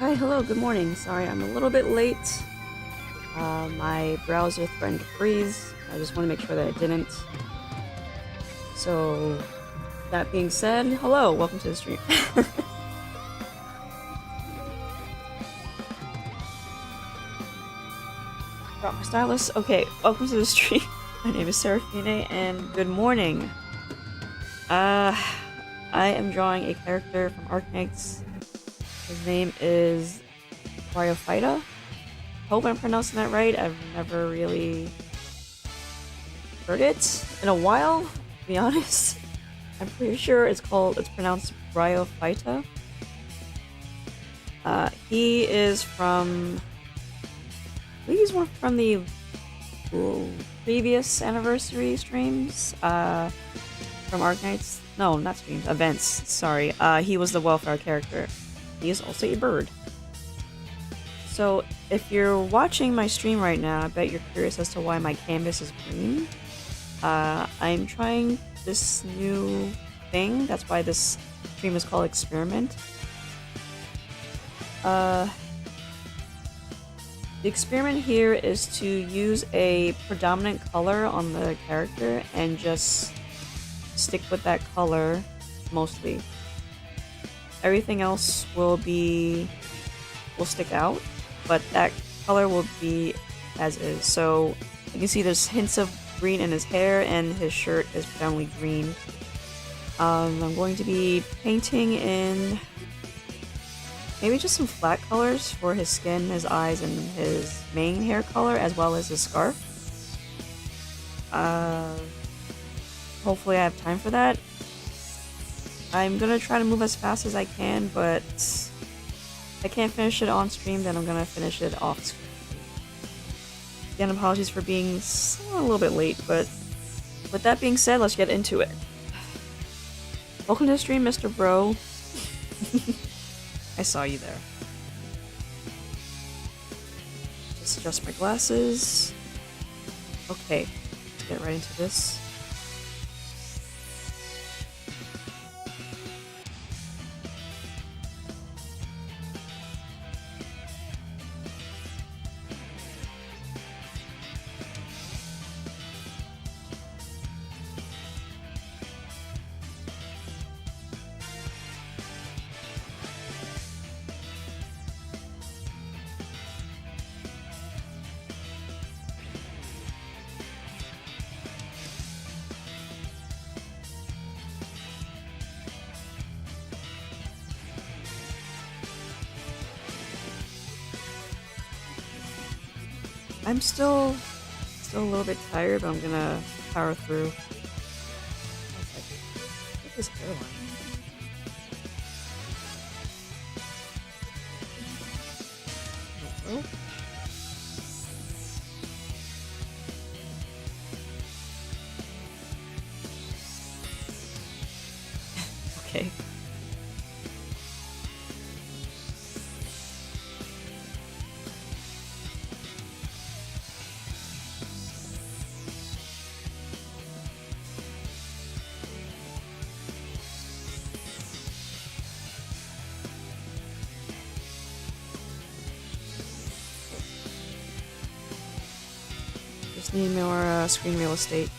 Hi, hello, good morning. Sorry, I'm a little bit late. My browser threatened to freeze. I just want to make sure that it didn't. So, that being said, hello, welcome to the stream. Drop my stylus. Okay, welcome to the stream. My name is Seraphinae, and good morning. I am drawing a character from Arknights. His name is Bryophyta. Hope I'm pronouncing that right. I've never really heard it in a while, to be honest. I'm pretty sure it's pronounced Bryophyta. He is from, I believe he's one from the previous anniversary streams, from Arknights. No, not streams, events, sorry. He was the welfare character. He is also a bird. So, if you're watching my stream right now, I bet you're curious as to why my canvas is green. I'm trying this new thing, that's why this stream is called Experiment. The experiment here is to use a predominant color on the character and just stick with that color mostly. Everything else will stick out, but that color will be as is. So you can see there's hints of green in his hair and his shirt is predominantly green. I'm going to be painting in maybe just some flat colors for his skin, his eyes, and his main hair color, as well as his scarf. Hopefully I have time for that. I'm gonna try to move as fast as I can, but if I can't finish it on stream, then I'm gonna finish it off screen. Again, apologies for being a little bit late, but with that being said, let's get into it. Welcome to the stream, Mr. Bro. I saw you there. Just adjust my glasses. Okay, let's get right into this. I'm still a little bit tired, but I'm gonna power through. Look at this hairline. Oh. Okay. Just need more screen real estate.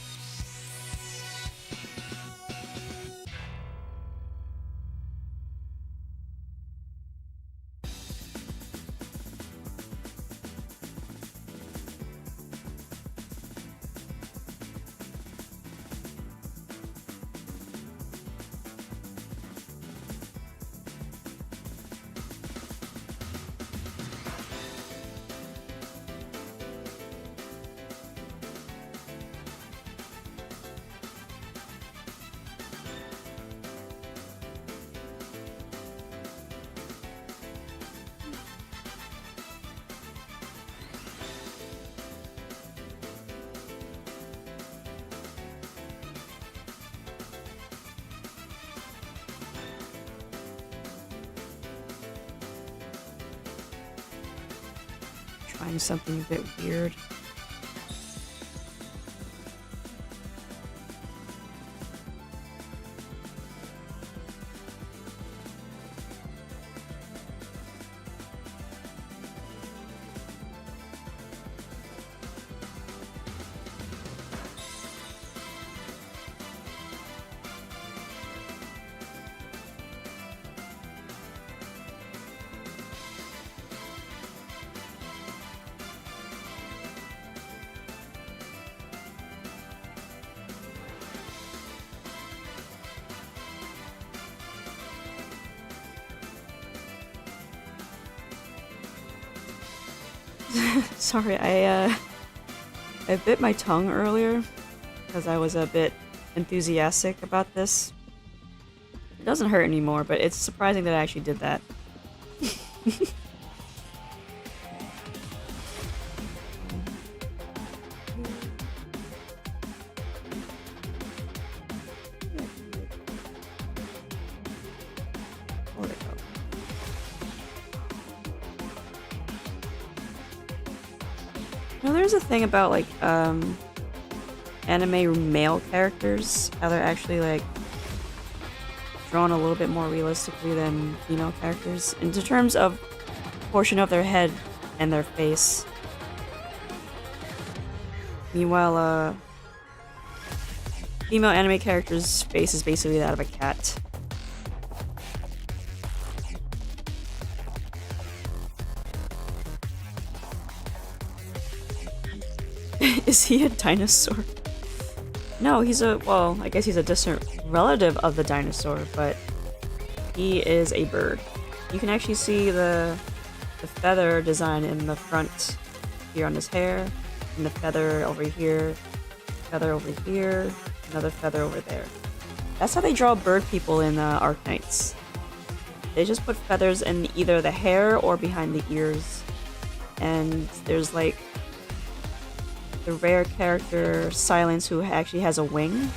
Trying something a bit weird. Sorry, I bit my tongue earlier because I was a bit enthusiastic about this. It doesn't hurt anymore, but it's surprising that I actually did that. Where'd it go? You know, there's a thing about like anime male characters, how they're actually like drawn a little bit more realistically than female characters in terms of portion of their head and their face. Meanwhile, female anime character's face is basically that of a cat. Is he a dinosaur? No, he's a, well, I guess he's a distant relative of the dinosaur, but he is a bird. You can actually see the feather design in the front here on his hair, and the feather over here, another feather over there. That's how they draw bird people in Arknights. They just put feathers in either the hair or behind the ears. And there's like the rare character Silence who actually has a wing.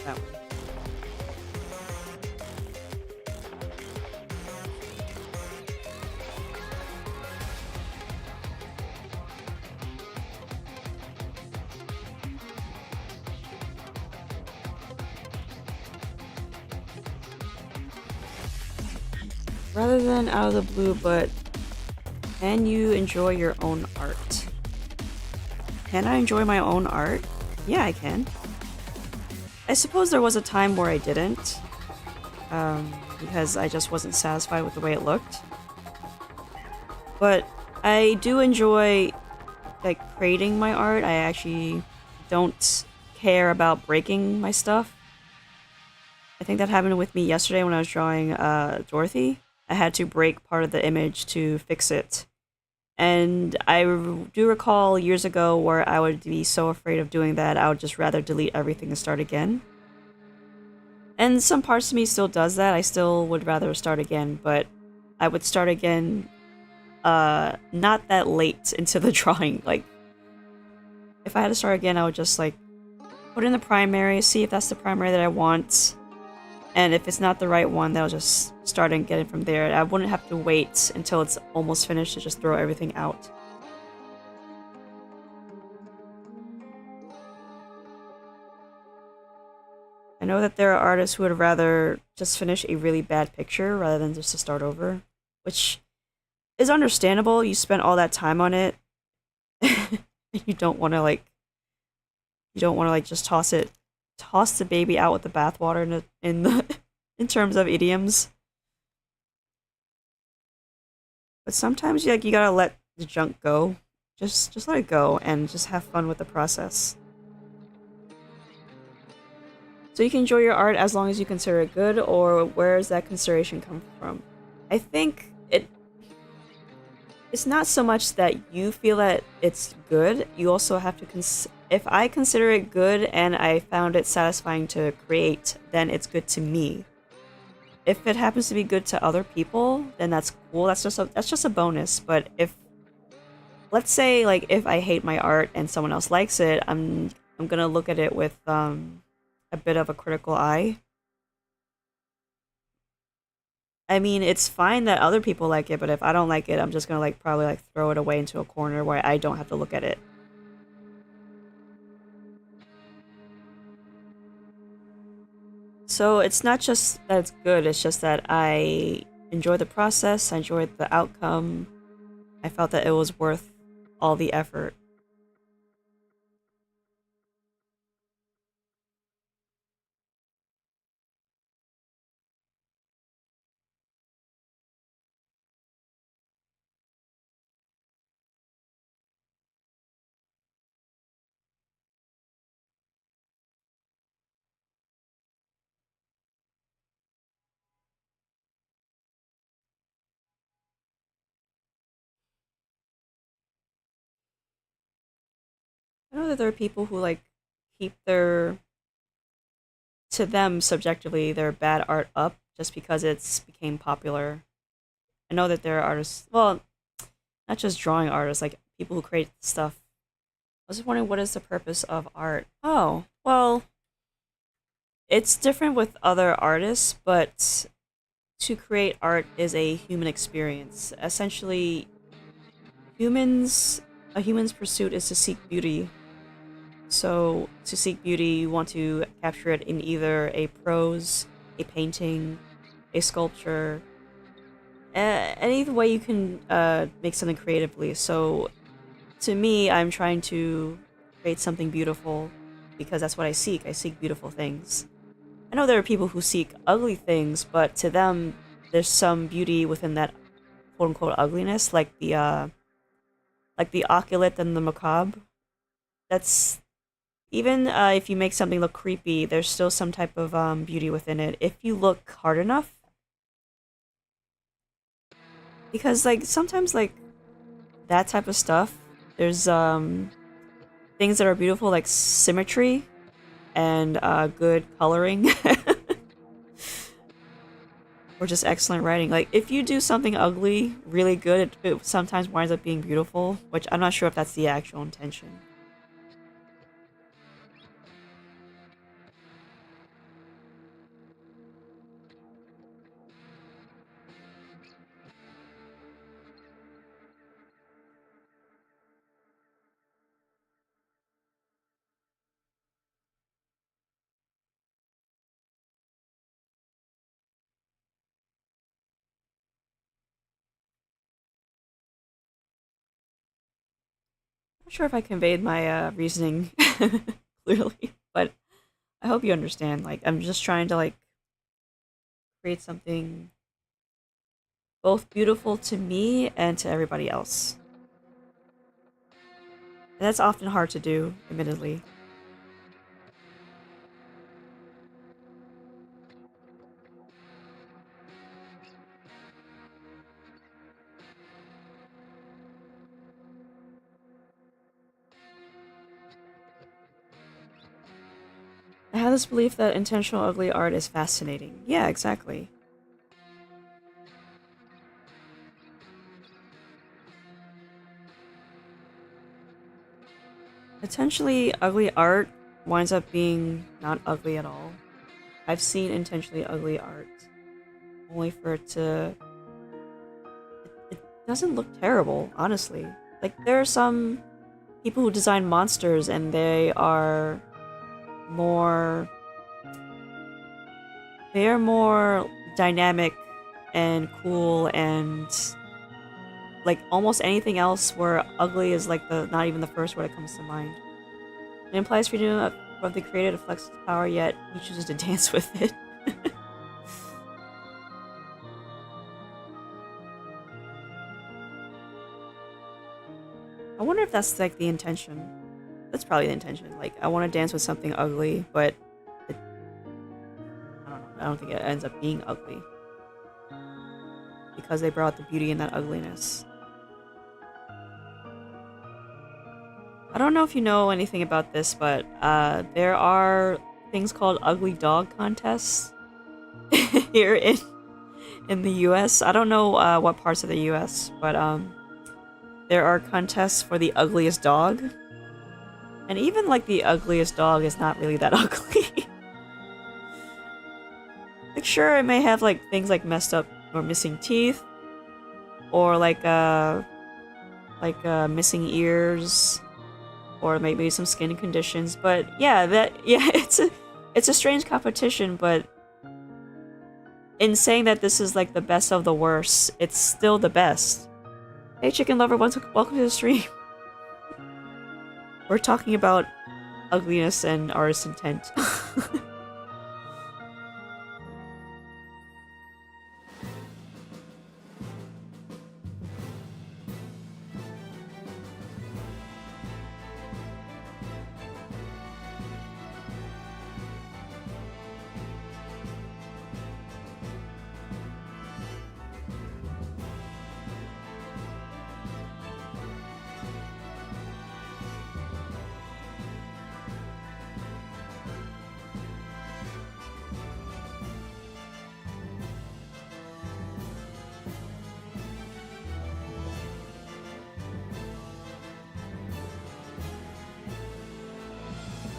That one. Rather than out of the blue, but can you enjoy your own art? Can I enjoy my own art? Yeah, I can. I suppose there was a time where I didn't, because I just wasn't satisfied with the way it looked. But I do enjoy, like, creating my art. I actually don't care about breaking my stuff. I think that happened with me yesterday when I was drawing Dorothy. I had to break part of the image to fix it. And I do recall years ago where I would be so afraid of doing that, I would just rather delete everything and start again. And some parts of me still does that. I still would rather start again, but I would start again not that late into the drawing. Like, if I had to start again, I would just like put in the primary, see if that's the primary that I want. And if it's not the right one, then I'll just start and get it from there. I wouldn't have to wait until it's almost finished to just throw everything out. I know that there are artists who would rather just finish a really bad picture rather than just to start over, which is understandable. You spent all that time on it. You don't want to like just toss the baby out with the bathwater in terms of idioms. But sometimes you gotta let the junk go. Just let it go and just have fun with the process. So you can enjoy your art as long as you consider it good, or where does that consideration come from? I think it's not so much that you feel that it's good, you also have to if I consider it good and I found it satisfying to create, then it's good to me. If it happens to be good to other people, then that's cool. That's just a bonus. But if, let's say, like, if I hate my art and someone else likes it, I'm gonna look at it with a bit of a critical eye. I mean, it's fine that other people like it, but if I don't like it, I'm just gonna like probably like throw it away into a corner where I don't have to look at it. So it's not just that it's good, it's just that I enjoy the process, I enjoyed the outcome. I felt that it was worth all the effort. I know that there are people who like keep their, to them subjectively, their bad art up just because it's became popular. I know that there are artists, well, not just drawing artists, like people who create stuff. I was just wondering, what is the purpose of art? Oh, well, it's different with other artists, but to create art is a human experience. Essentially, a human's pursuit is to seek beauty. So, to seek beauty, you want to capture it in either a prose, a painting, a sculpture, any way you can make something creatively. So, to me, I'm trying to create something beautiful because that's what I seek. I seek beautiful things. I know there are people who seek ugly things, but to them, there's some beauty within that quote unquote ugliness, like the oculate and the macabre. That's even if you make something look creepy, there's still some type of beauty within it if you look hard enough. Because like sometimes like that type of stuff, there's things that are beautiful like symmetry and good coloring. Or just excellent writing. Like, if you do something ugly really good, it sometimes winds up being beautiful, which I'm not sure if that's the actual intention. I'm not sure if I conveyed my reasoning clearly, but I hope you understand. Like, I'm just trying to, like, create something both beautiful to me and to everybody else. And that's often hard to do, admittedly. I have this belief that intentional ugly art is fascinating. Yeah, exactly. Potentially ugly art winds up being not ugly at all. I've seen intentionally ugly art, only for it to... It doesn't look terrible, honestly. Like, there are some people who design monsters and they are more... They are more dynamic and cool and like almost anything else where ugly is like the not even the first word that comes to mind. It implies freedom of the creator to flex its power, yet he chooses to dance with it. I wonder if that's like the intention. That's probably the intention. Like, I want to dance with something ugly, but it, I don't know. I don't think it ends up being ugly because they brought the beauty in that ugliness. I don't know if you know anything about this, but there are things called ugly dog contests here in the U.S. I don't know what parts of the U.S., but there are contests for the ugliest dog, and even like the ugliest dog is not really that ugly. Like, sure, it may have like things like messed up or missing teeth, or like missing ears, or maybe some skin conditions. But yeah, it's a strange competition, but in saying that this is like the best of the worst, it's still the best. Hey chicken lover, welcome to the stream. We're talking about ugliness and artist intent.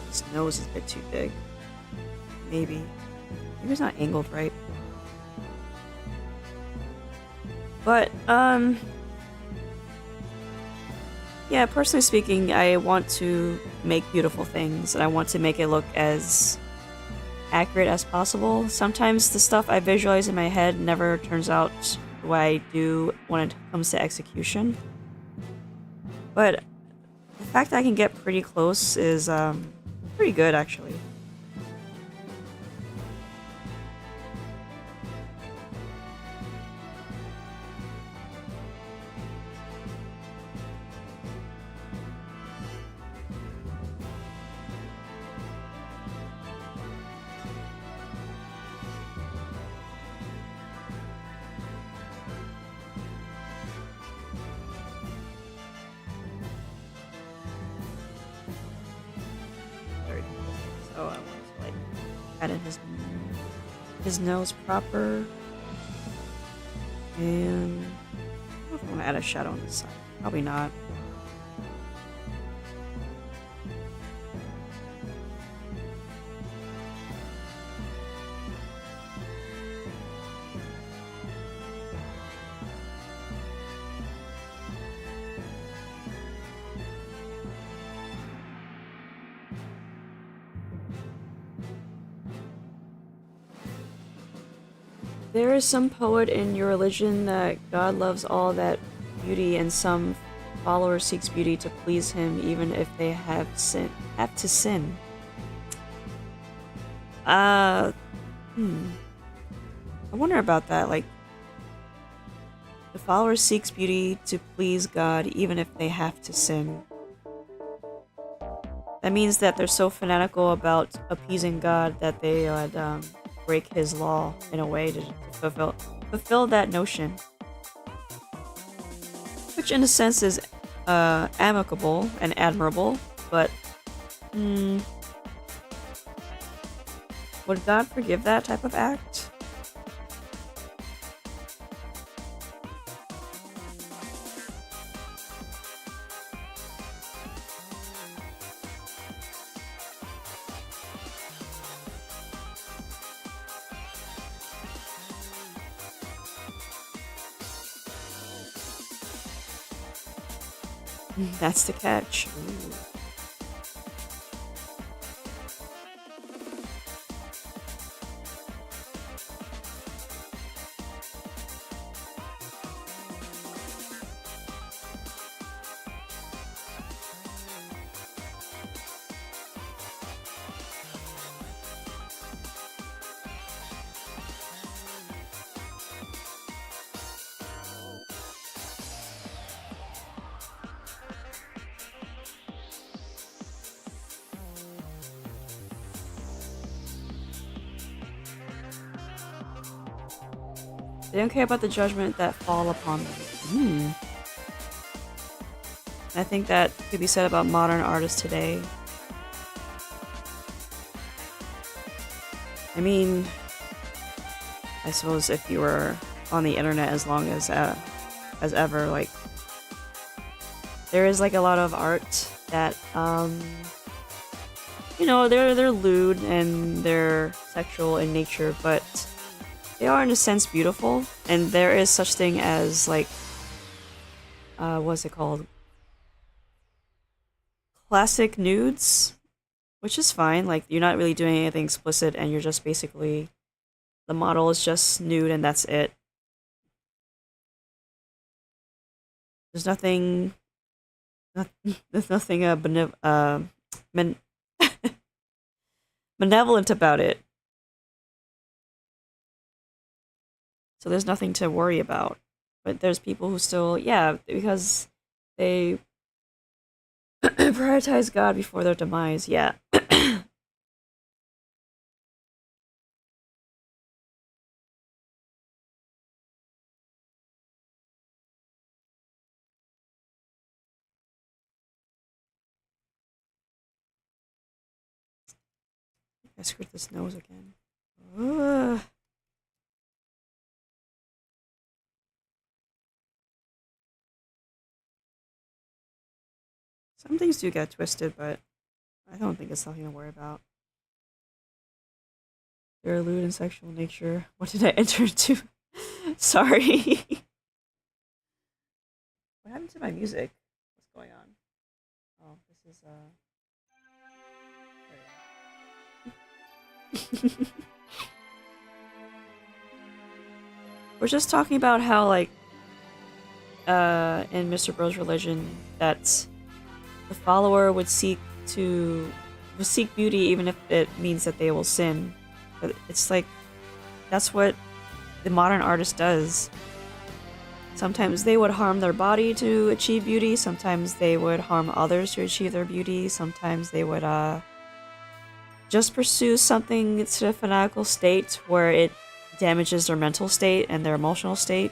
His nose is a bit too big. Maybe it's not angled right. But, yeah, personally speaking, I want to make beautiful things, and I want to make it look as accurate as possible. Sometimes the stuff I visualize in my head never turns out the way I do when it comes to execution. But the fact that I can get pretty close is, pretty good, actually. So I want to like add in his nose proper, and I don't know if I want to add a shadow on this side. Probably not. There is some poet in your religion that God loves all that beauty, and some follower seeks beauty to please him, even if they have to sin. I wonder about that. Like, the follower seeks beauty to please God, even if they have to sin. That means that they're so fanatical about appeasing God that they would break his law in a way to fulfill that notion, which in a sense is amicable and admirable, but would God forgive that type of act? That's the catch. Ooh. They don't care about the judgment that fall upon them. I think that could be said about modern artists today. I mean, I suppose if you were on the internet as long as ever, like, there is like a lot of art that, you know, they're lewd and they're sexual in nature, but they are in a sense beautiful, and there is such thing as like what's it called? Classic nudes, which is fine. Like you're not really doing anything explicit, and you're just basically the model is just nude, and that's it. There's nothing, not, there's nothing benevolent about it. So there's nothing to worry about. But there's people who still, yeah, because they prioritize God before their demise, yeah. I screwed this nose again. Ugh. Some things do get twisted, but I don't think it's something to worry about. They're lewd and sexual nature. What did I enter into? Sorry. What happened to my music? What's going on? Oh, this is We're just talking about how like in Mr. Bro's religion that the follower would seek beauty even if it means that they will sin. But it's like that's what the modern artist does. Sometimes they would harm their body to achieve beauty, sometimes they would harm others to achieve their beauty, sometimes they would just pursue something to a fanatical state where it damages their mental state and their emotional state,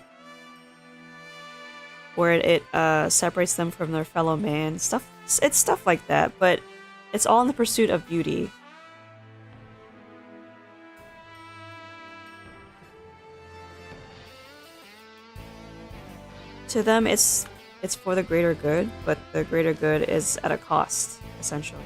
where it separates them from their fellow man. It's stuff like that, but it's all in the pursuit of beauty. To them, it's for the greater good, but the greater good is at a cost, essentially.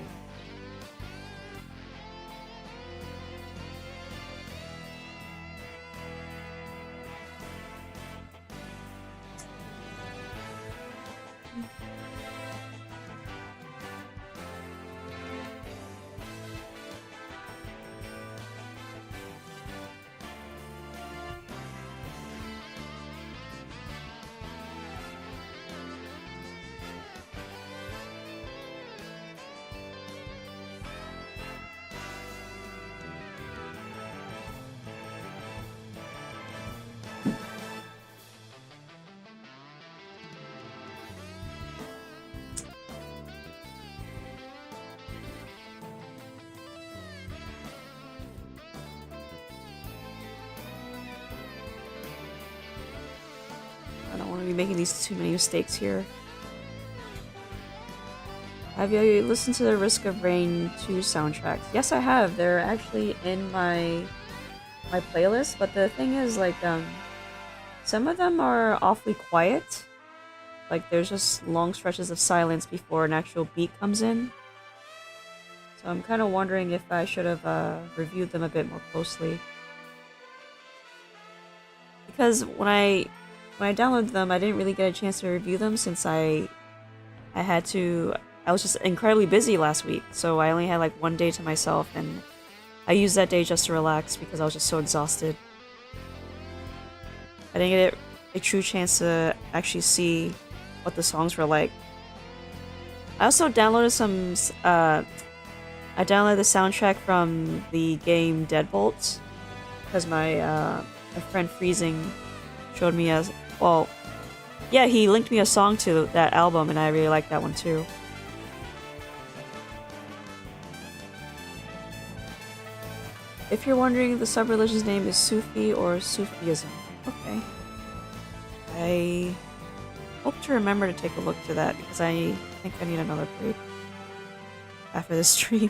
I don't want to be making these too many mistakes here. Have you listened to the Risk of Rain 2 soundtracks? Yes, I have. They're actually in my playlist, but the thing is, like, some of them are awfully quiet. Like, there's just long stretches of silence before an actual beat comes in. So I'm kind of wondering if I should have reviewed them a bit more closely. Because when I downloaded them, I didn't really get a chance to review them since I was just incredibly busy last week, so I only had like one day to myself, and I used that day just to relax because I was just so exhausted. I didn't get a true chance to actually see what the songs were like. I also downloaded I downloaded the soundtrack from the game Deadbolt because my friend Freezing showed me he linked me a song to that album, and I really like that one too. If you're wondering, the sub-religion's name is Sufi or Sufism. Okay. I hope to remember to take a look to that because I think I need another break after this stream.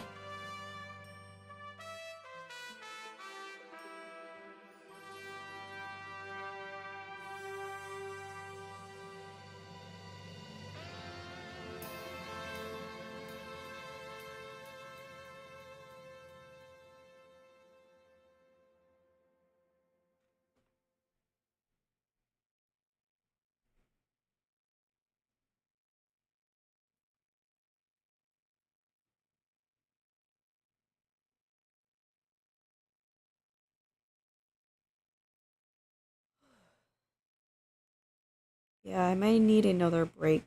Yeah, I may need another break.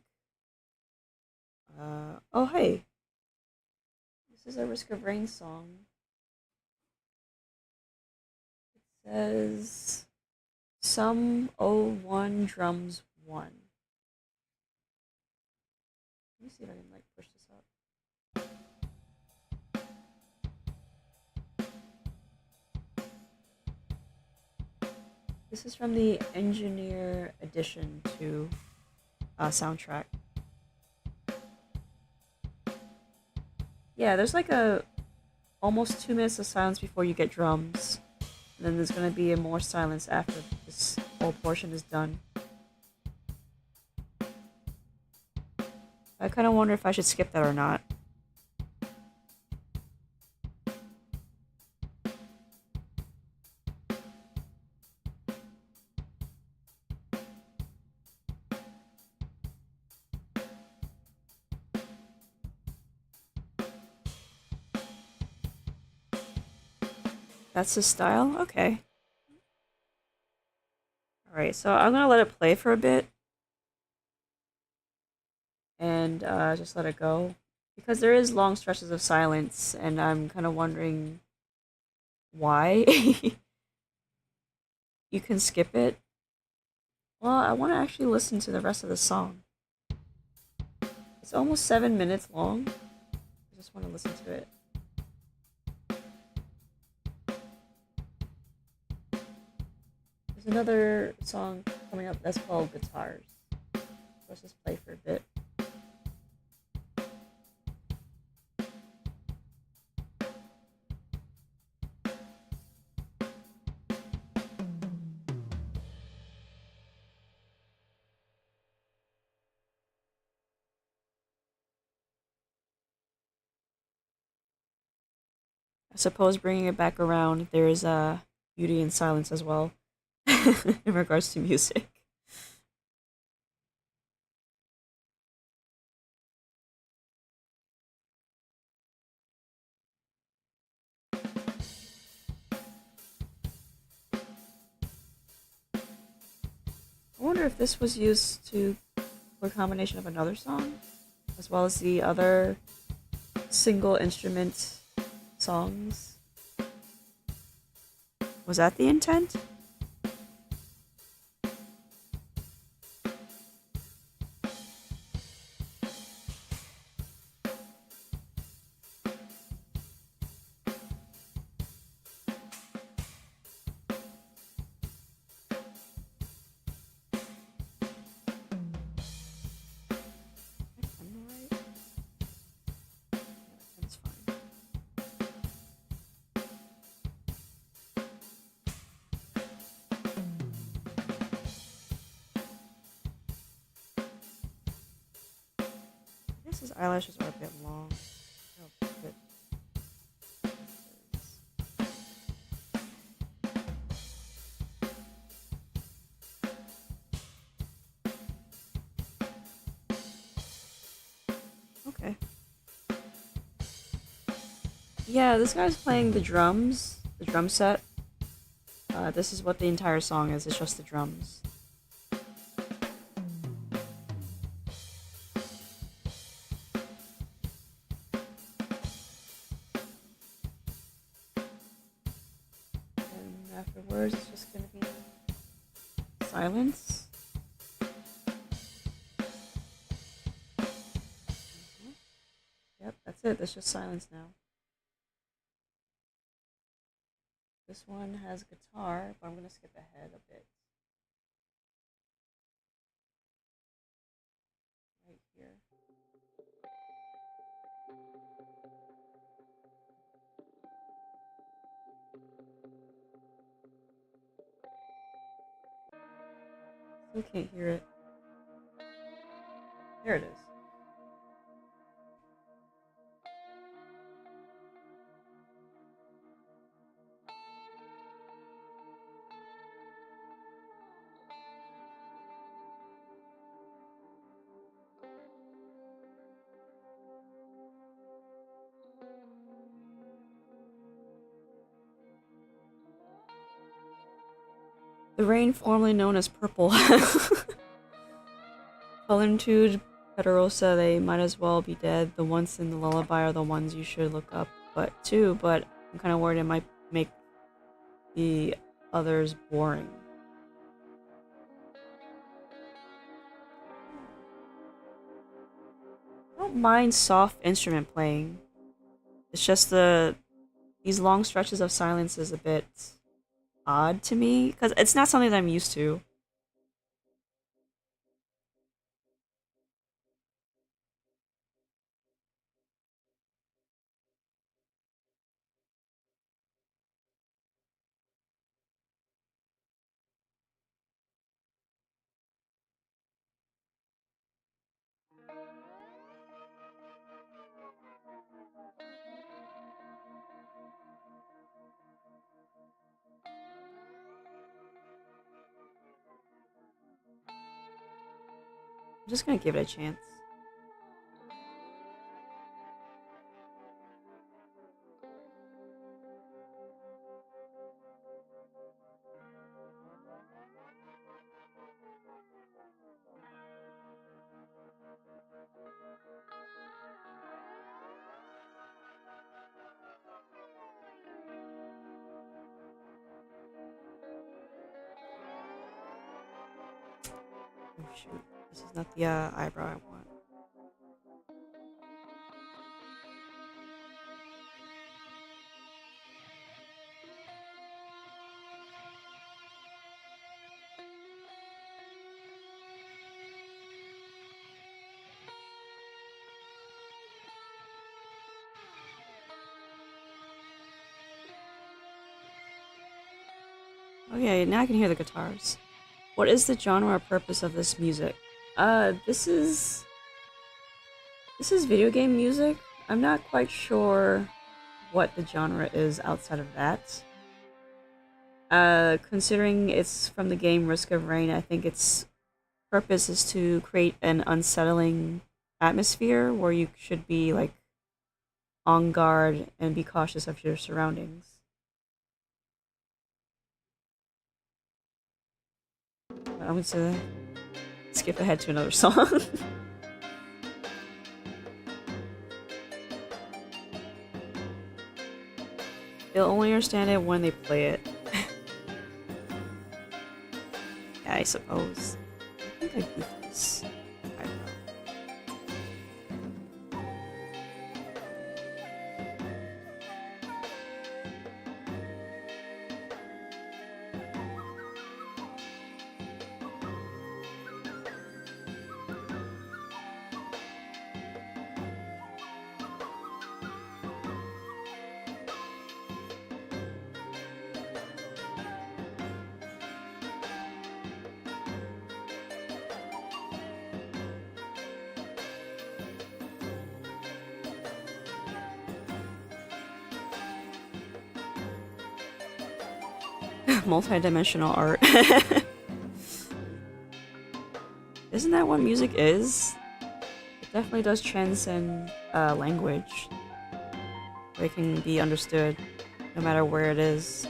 Oh hey, this is a Risk of Rain song. It says some O1 drums 1. Let me see if I can like push this up. This is from the Engineer Edition to soundtrack. Yeah, there's like a almost 2 minutes of silence before you get drums. And then there's gonna be more silence after this whole portion is done. I kind of wonder if I should skip that or not. That's his style? Okay. Alright, so I'm gonna let it play for a bit. And just let it go. Because there is long stretches of silence, and I'm kind of wondering why. You can skip it. Well, I want to actually listen to the rest of the song. It's almost 7 minutes long. I just want to listen to it. There's another song coming up that's called Guitars. Let's just play for a bit. I suppose bringing it back around, there's beauty in silence as well in regards to music. I wonder if this was used for a combination of another song, as well as the other single instrument songs. Was that the intent? That's fine. I guess his eyelashes are a bit long. Oh, good. Okay. Yeah, this guy's playing the drums, the drum set. This is what the entire song is, it's just the drums. And afterwards, it's just gonna be silence. Yep, that's it, there's just silence now. This one has guitar, but I'm gonna skip ahead a bit. Right here. Still can't hear it. There it is. The rain formerly known as purple. Columtude, Petarosa, they might as well be dead. The ones in the lullaby are the ones you should look up, but I'm kind of worried it might make the others boring. I don't mind soft instrument playing. It's just these long stretches of silence is a bit odd to me because it's not something that I'm used to. I'm just gonna give it a chance. Oh shoot, this is not the eyebrow I want. Okay, now I can hear the guitars. What is the genre or purpose of this music? This is video game music. I'm not quite sure what the genre is outside of that. Considering it's from the game Risk of Rain, I think its purpose is to create an unsettling atmosphere where you should be like on guard and be cautious of your surroundings. I'm going to skip ahead to another song. They'll only understand it when they play it. Yeah, I suppose. I think I goofed this. I don't know. Multi-dimensional art. Isn't that what music is? It definitely does transcend language. Where it can be understood no matter where it is.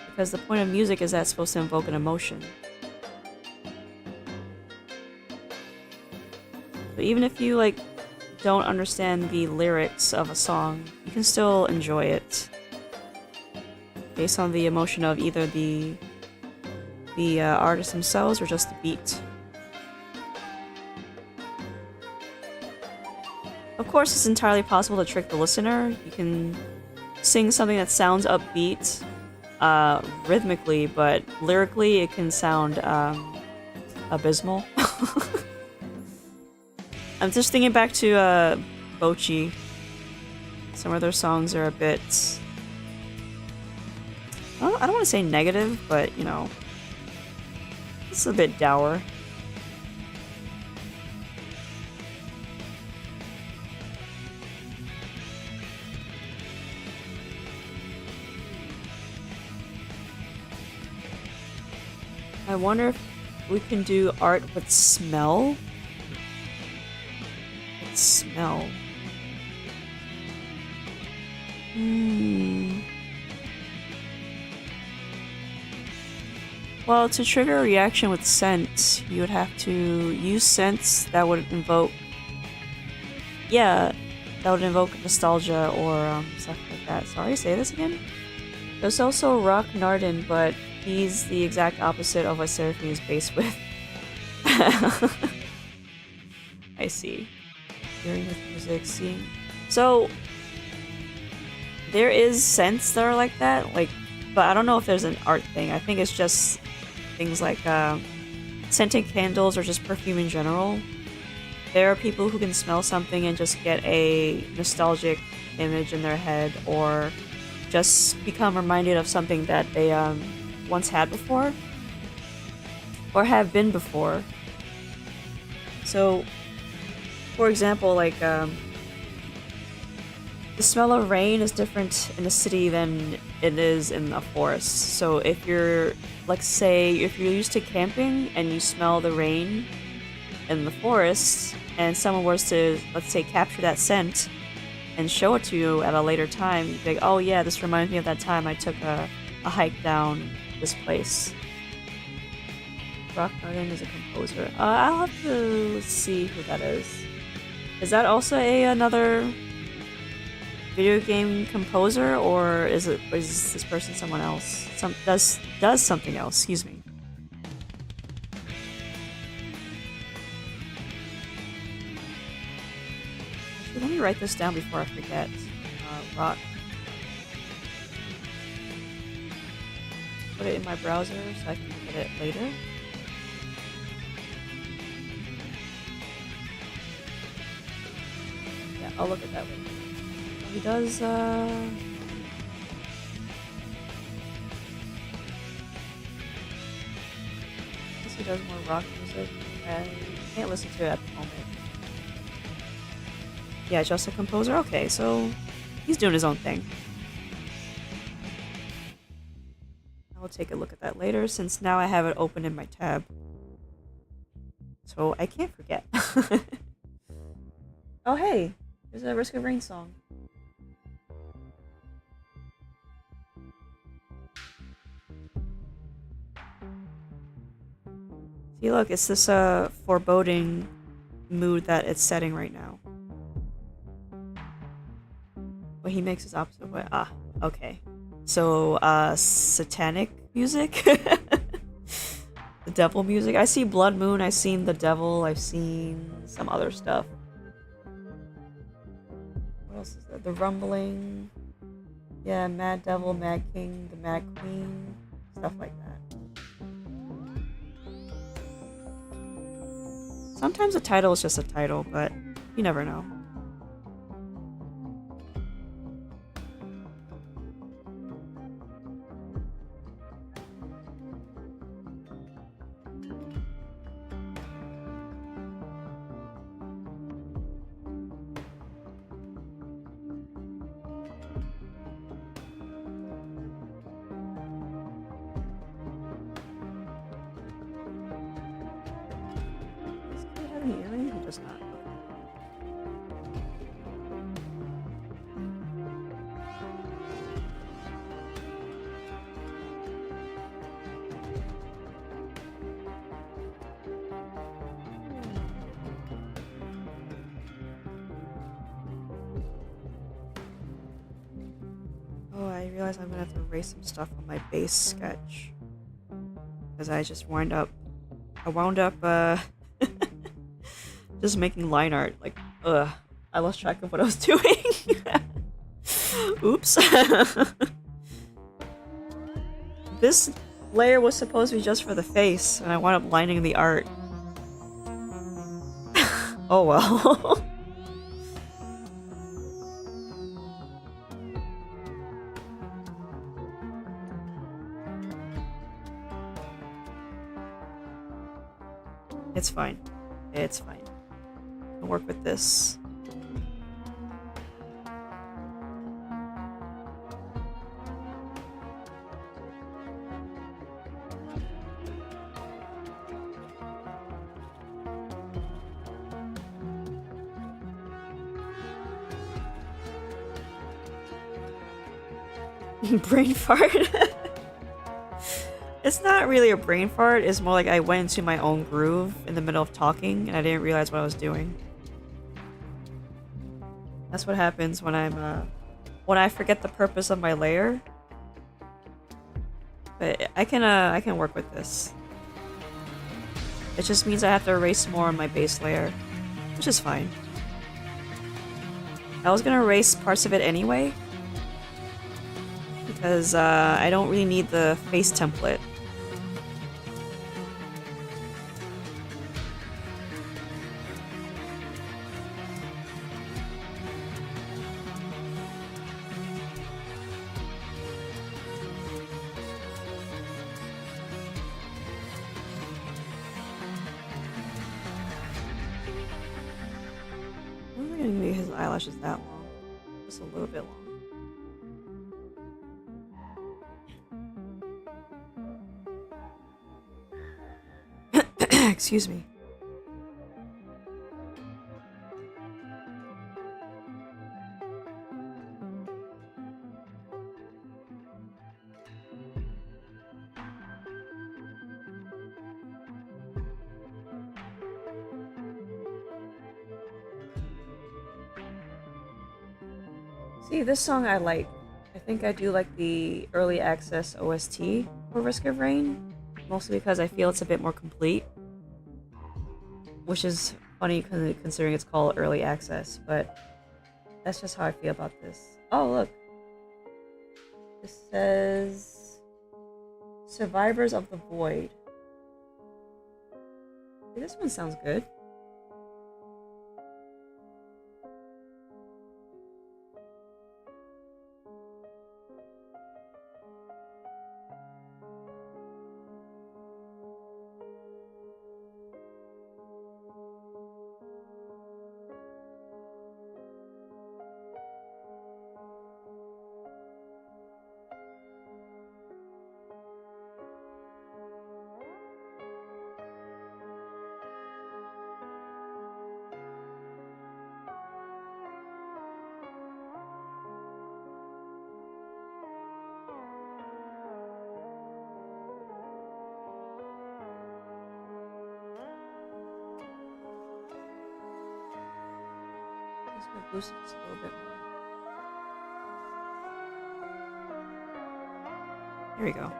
Because the point of music is that it's supposed to invoke an emotion. But even if you like don't understand the lyrics of a song, you can still enjoy it. Based on the emotion of either the artists themselves or just the beat. Of course, it's entirely possible to trick the listener. You can sing something that sounds upbeat rhythmically, but lyrically it can sound abysmal. I'm just thinking back to Bochi. Some of their songs are a bit... Well, I don't want to say negative, but, you know, it's a bit dour. I wonder if we can do art with smell? With smell. Well, to trigger a reaction with scent, you would have to use scents that would invoke... Yeah, that would invoke nostalgia or stuff like that. Sorry, say this again? There's also Arknights, but he's the exact opposite of what Seraphinae is based with. I see. Hearing with music, seeing... So... There is scents that are like that, like... But I don't know if there's an art thing. I think it's just things like scented candles or just perfume in general. There are people who can smell something and just get a nostalgic image in their head, or just become reminded of something that they once had before, or have been before. So, for example, like the smell of rain is different in a city than it is in a forest. So if you're, like, say, if you're used to camping and you smell the rain in the forest, and someone was to, let's say, capture that scent and show it to you at a later time, you'd be like, oh yeah, this reminds me of that time I took a hike down this place. Arknights is a composer. I'll have to see who that is. Is that also another video game composer, or is this person someone else? Does something else, excuse me. Actually, let me write this down before I forget. Rock. Put it in my browser so I can look at it later. Yeah, I'll look at that later. He does, I guess he does more rock music. I can't listen to it at the moment. Yeah, just a composer? Okay, so he's doing his own thing. I'll take a look at that later, since now I have it open in my tab. So I can't forget. Oh hey, there's a Risk of Rain song. See, look, it's this foreboding mood that it's setting right now. Well, he makes his opposite way. Ah, okay. So, satanic music? The devil music? I see Blood Moon, I've seen the devil, I've seen some other stuff. What else is there? The Rumbling. Yeah, Mad Devil, Mad King, the Mad Queen. Stuff like that. Sometimes a title is just a title, but you never know. I'm gonna have to erase some stuff on my base sketch, because I wound up just making line art. Like, I lost track of what I was doing. Oops. This layer was supposed to be just for the face, and I wound up lining the art. Oh well. It's fine. It's fine. I'll work with this. Brain fart. It's not really a brain fart, it's more like I went into my own groove in the middle of talking and I didn't realize what I was doing. That's what happens when when I forget the purpose of my layer. But I can work with this. It just means I have to erase more on my base layer, which is fine. I was gonna erase parts of it anyway, because I don't really need the face template. Is that long? Just a little bit long. Excuse me. See, this song I like. I think I do like the early access OST for Risk of Rain, mostly because I feel it's a bit more complete. Which is funny considering it's called early access, but that's just how I feel about this. Oh, look. This says Survivors of the Void. Hey, this one sounds good. Boost it just a little bit more. There we go.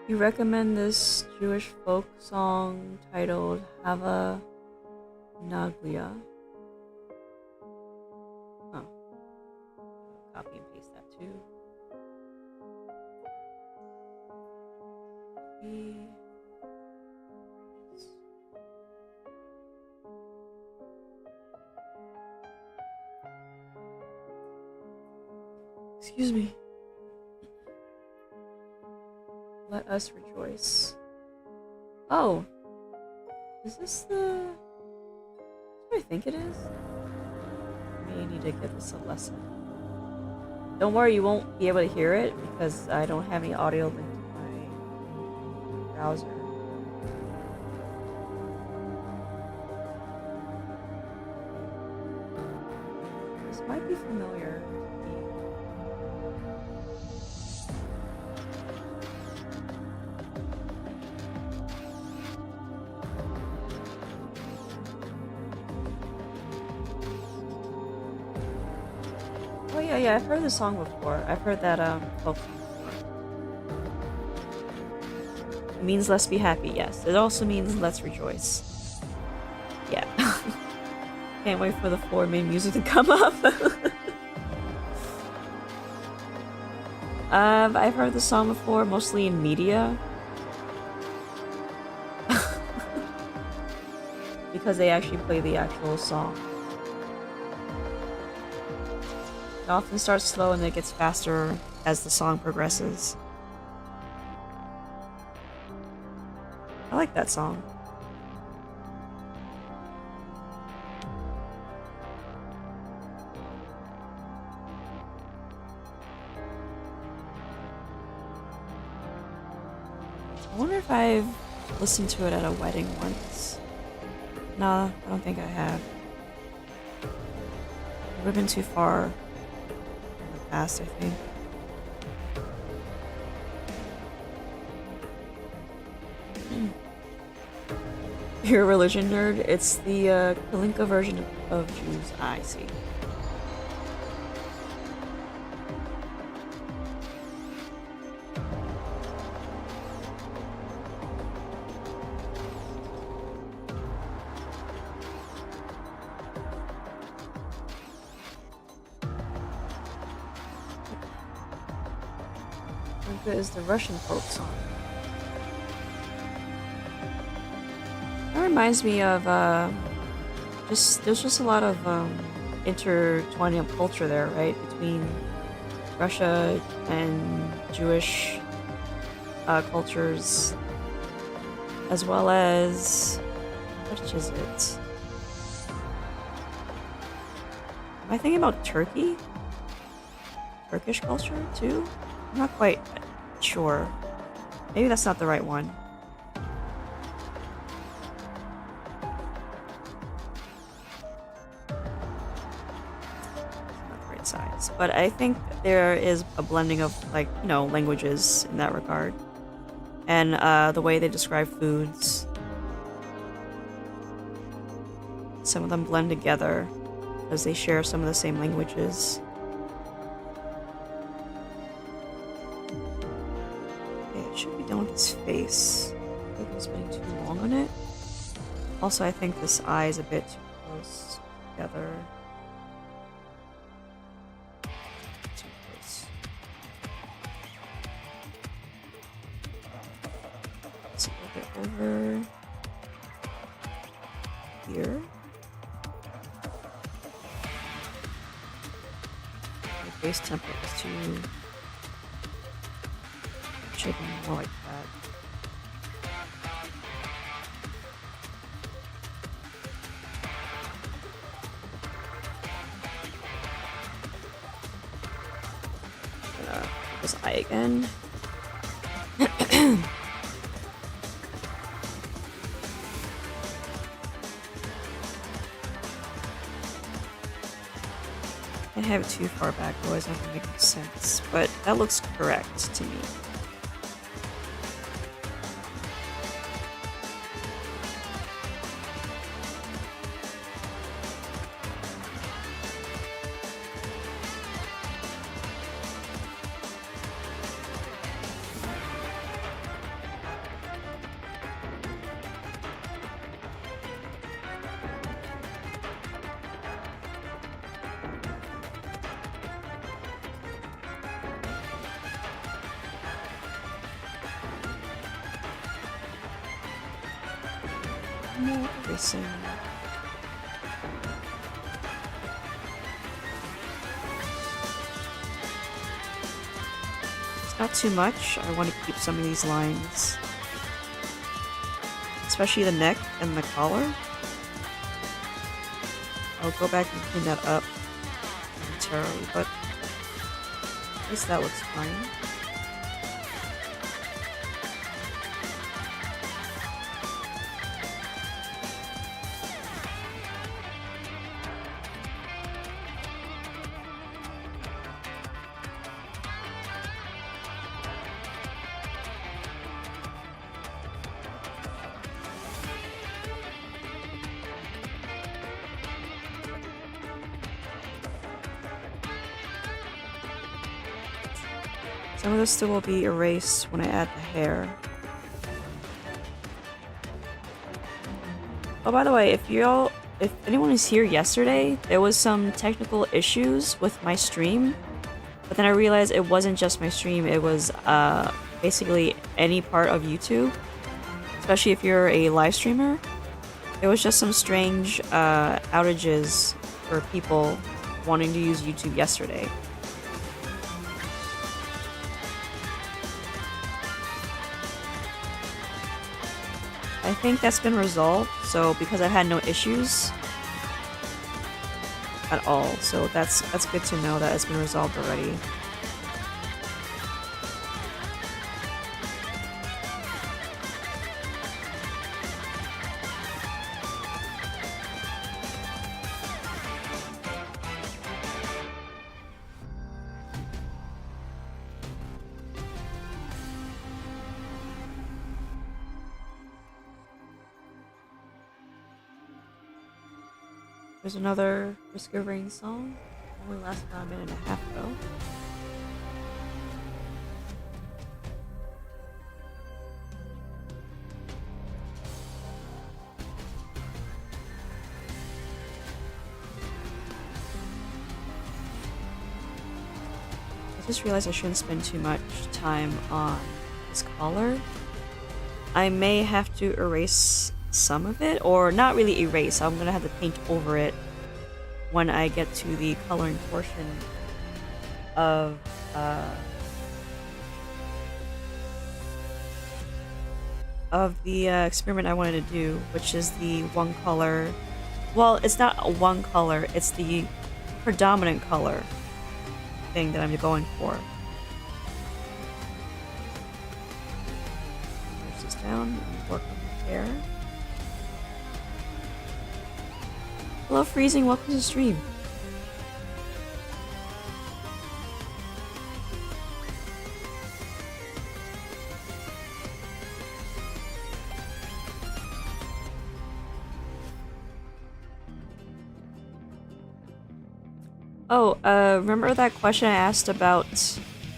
You recommend this Jewish folk song titled Hava Naglia. Oh. Copy and paste that too. Excuse me. Let us rejoice. Oh. Is this the... what I think it is? I need to give this a lesson. Don't worry, you won't be able to hear it because I don't have any audio linked to my browser. This might be familiar. Oh yeah, I've heard this song before. I've heard that folk song before. It means let's be happy, yes. It also means let's rejoice. Yeah. Can't wait for the 4 main music to come up. I've heard the song before, mostly in media. Because they actually play the actual song. It often starts slow and then it gets faster as the song progresses. I like that song. wonder if I've listened to it at a wedding once. Nah, I don't think I have. It would have been too far in the past, I think. You're a religion nerd? It's the Kalinka version of Jews. I see. Kalinka is the Russian folk song. That reminds me of there's just a lot of intertwining of culture there, right? Between Russia and Jewish cultures, as well as which is it? Am I thinking about Turkey? Turkish culture too? I'm not quite sure. Maybe that's not the right one. Size, but I think there is a blending of, like, you know, languages in that regard, and the way they describe foods. Some of them blend together because they share some of the same languages. Okay, it should be done with his face. I think I'm spending too long on it. Also, I think this eye is a bit too close together. Over here. The base template is too. Should be more like that. This eye again. I have it too far back, otherwise that doesn't make sense. But that looks correct to me. More erasing. It's not too much. I want to keep some of these lines, especially the neck and the collar. I'll go back and clean that up momentarily, but at least that looks fine. Some of this still will be erased when I add the hair. Oh, by the way, if anyone was here yesterday, there was some technical issues with my stream, but then I realized it wasn't just my stream, it was basically any part of YouTube, especially if you're a live streamer. There was just some strange outages for people wanting to use YouTube yesterday. I think that's been resolved, so because I had no issues at all, so that's good to know that it's been resolved already. There's another Risk of Rain song. Only lasted about a minute and a half though. I just realized I shouldn't spend too much time on this collar. I may have to erase some of it, or not really erase. I'm gonna have to paint over it when I get to the coloring portion of the experiment I wanted to do, which is the one color. Well, it's not a one color, it's the predominant color thing that I'm going for. Push this down and work on the hair. Hello, Freezing. Welcome to the stream. Oh, remember that question I asked about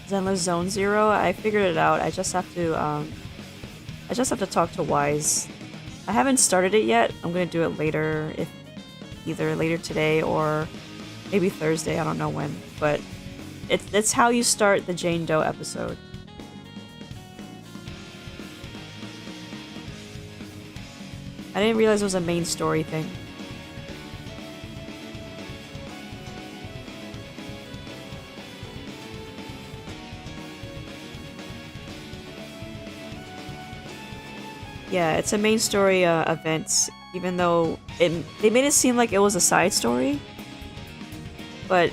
Zenless Zone Zero? I figured it out. I just have to talk to Wise. I haven't started it yet. I'm gonna do it later, if either later today or maybe Thursday. I don't know when, but it's how you start the Jane Doe episode. I didn't realize it was a main story thing. Yeah, it's a main story event, even though they made it seem like it was a side story. But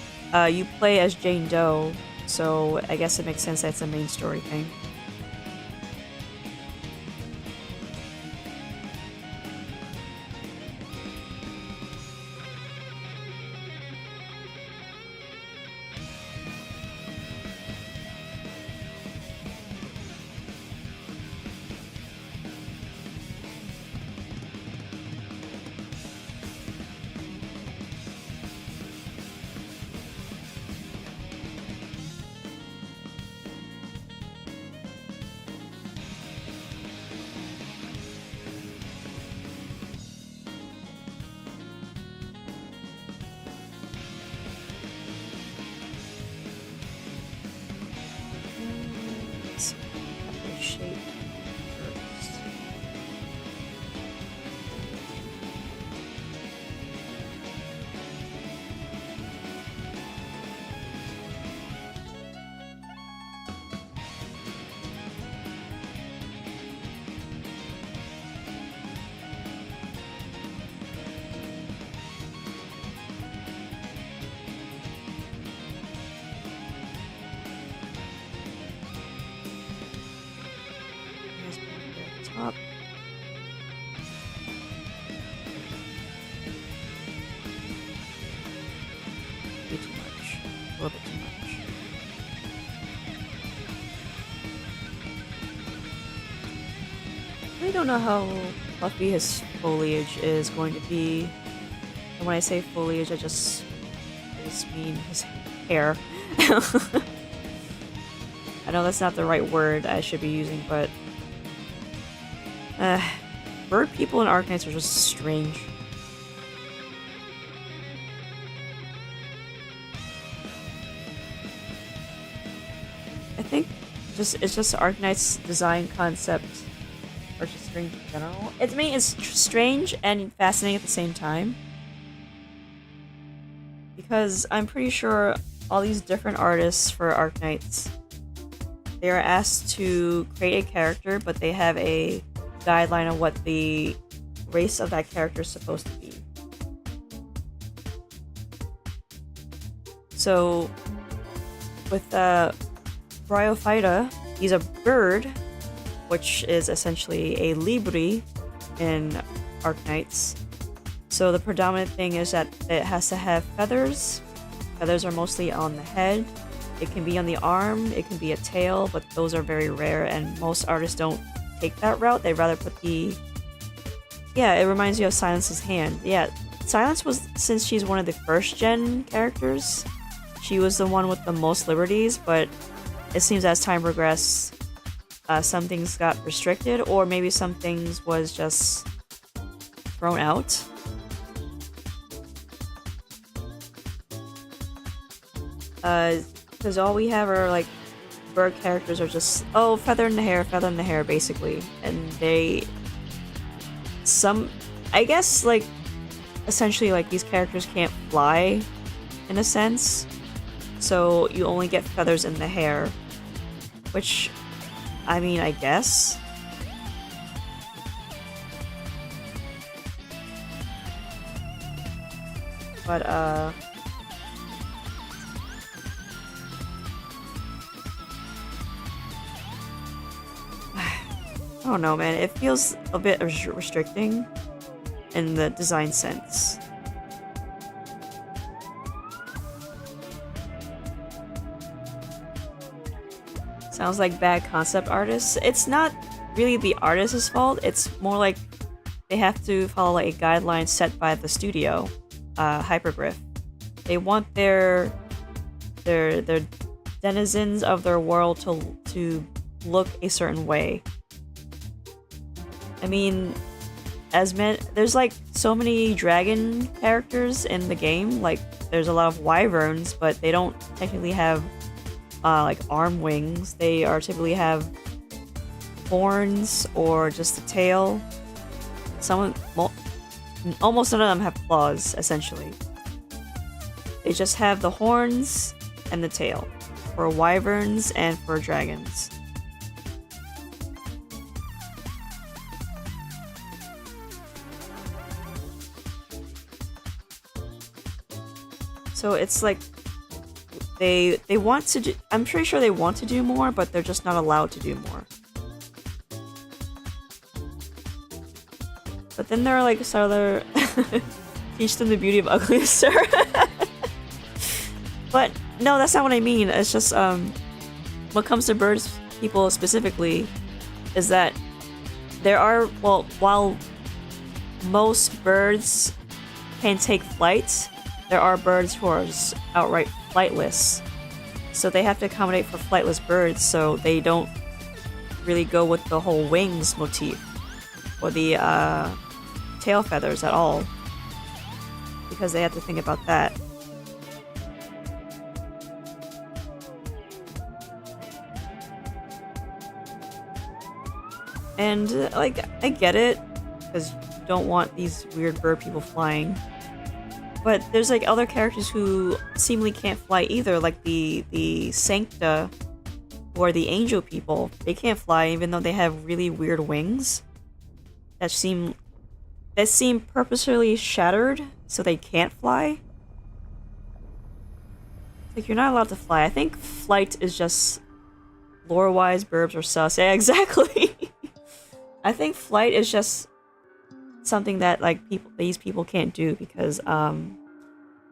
you play as Jane Doe, so I guess it makes sense that it's a main story thing. I don't know how fluffy his foliage is going to be. And when I say foliage, I just mean his hair. I know that's not the right word I should be using, but bird people and Arknights are just strange. I think it's just Arknights' design concept. Or just strange in general. I mean, it's strange and fascinating at the same time. Because I'm pretty sure all these different artists for Arknights, they are asked to create a character, but they have a guideline of what the race of that character is supposed to be. So, with Bryophyta, he's a bird, which is essentially a Libri in Arknights. So the predominant thing is that it has to have feathers. Feathers are mostly on the head. It can be on the arm, it can be a tail, but those are very rare and most artists don't take that route. They'd rather put the... Yeah, it reminds you of Silence's hand. Yeah, Silence was, since she's one of the first gen characters, she was the one with the most liberties, but it seems as time progressed, some things got restricted, or maybe some things was just thrown out. Because all we have are like bird characters are just, oh, feather in the hair, basically. And I guess, like, essentially, like, these characters can't fly, in a sense. So you only get feathers in the hair. Which, I mean, I guess. But, I don't know, man. It feels a bit restricting in the design sense. Sounds like bad concept artists. It's not really the artist's fault. It's more like they have to follow like a guideline set by the studio, Hypergriff. They want their denizens of their world to look a certain way. I mean, there's like so many dragon characters in the game. Like, there's a lot of wyverns, but they don't technically have like arm wings. They typically have horns or just a tail. Almost none of them have claws, essentially. They just have the horns and the tail for wyverns and for dragons. So it's like they want to do, I'm pretty sure they want to do more, but they're just not allowed to do more. But then there are like some other teach them the beauty of ugliness, sir. But no, that's not what I mean. It's just what comes to birds people specifically is that there are, well, while most birds can take flight, there are birds who are just outright flightless. So they have to accommodate for flightless birds, so they don't really go with the whole wings motif or the tail feathers at all, because they have to think about that. And like, I get it, because you don't want these weird bird people flying. But there's like other characters who seemingly can't fly either, like the Sancta or the angel people. They can't fly even though they have really weird wings that seem purposefully shattered so they can't fly. Like, you're not allowed to fly. I think flight is just lore-wise, burbs are sus. Yeah, exactly. I think flight is just something that like these people can't do because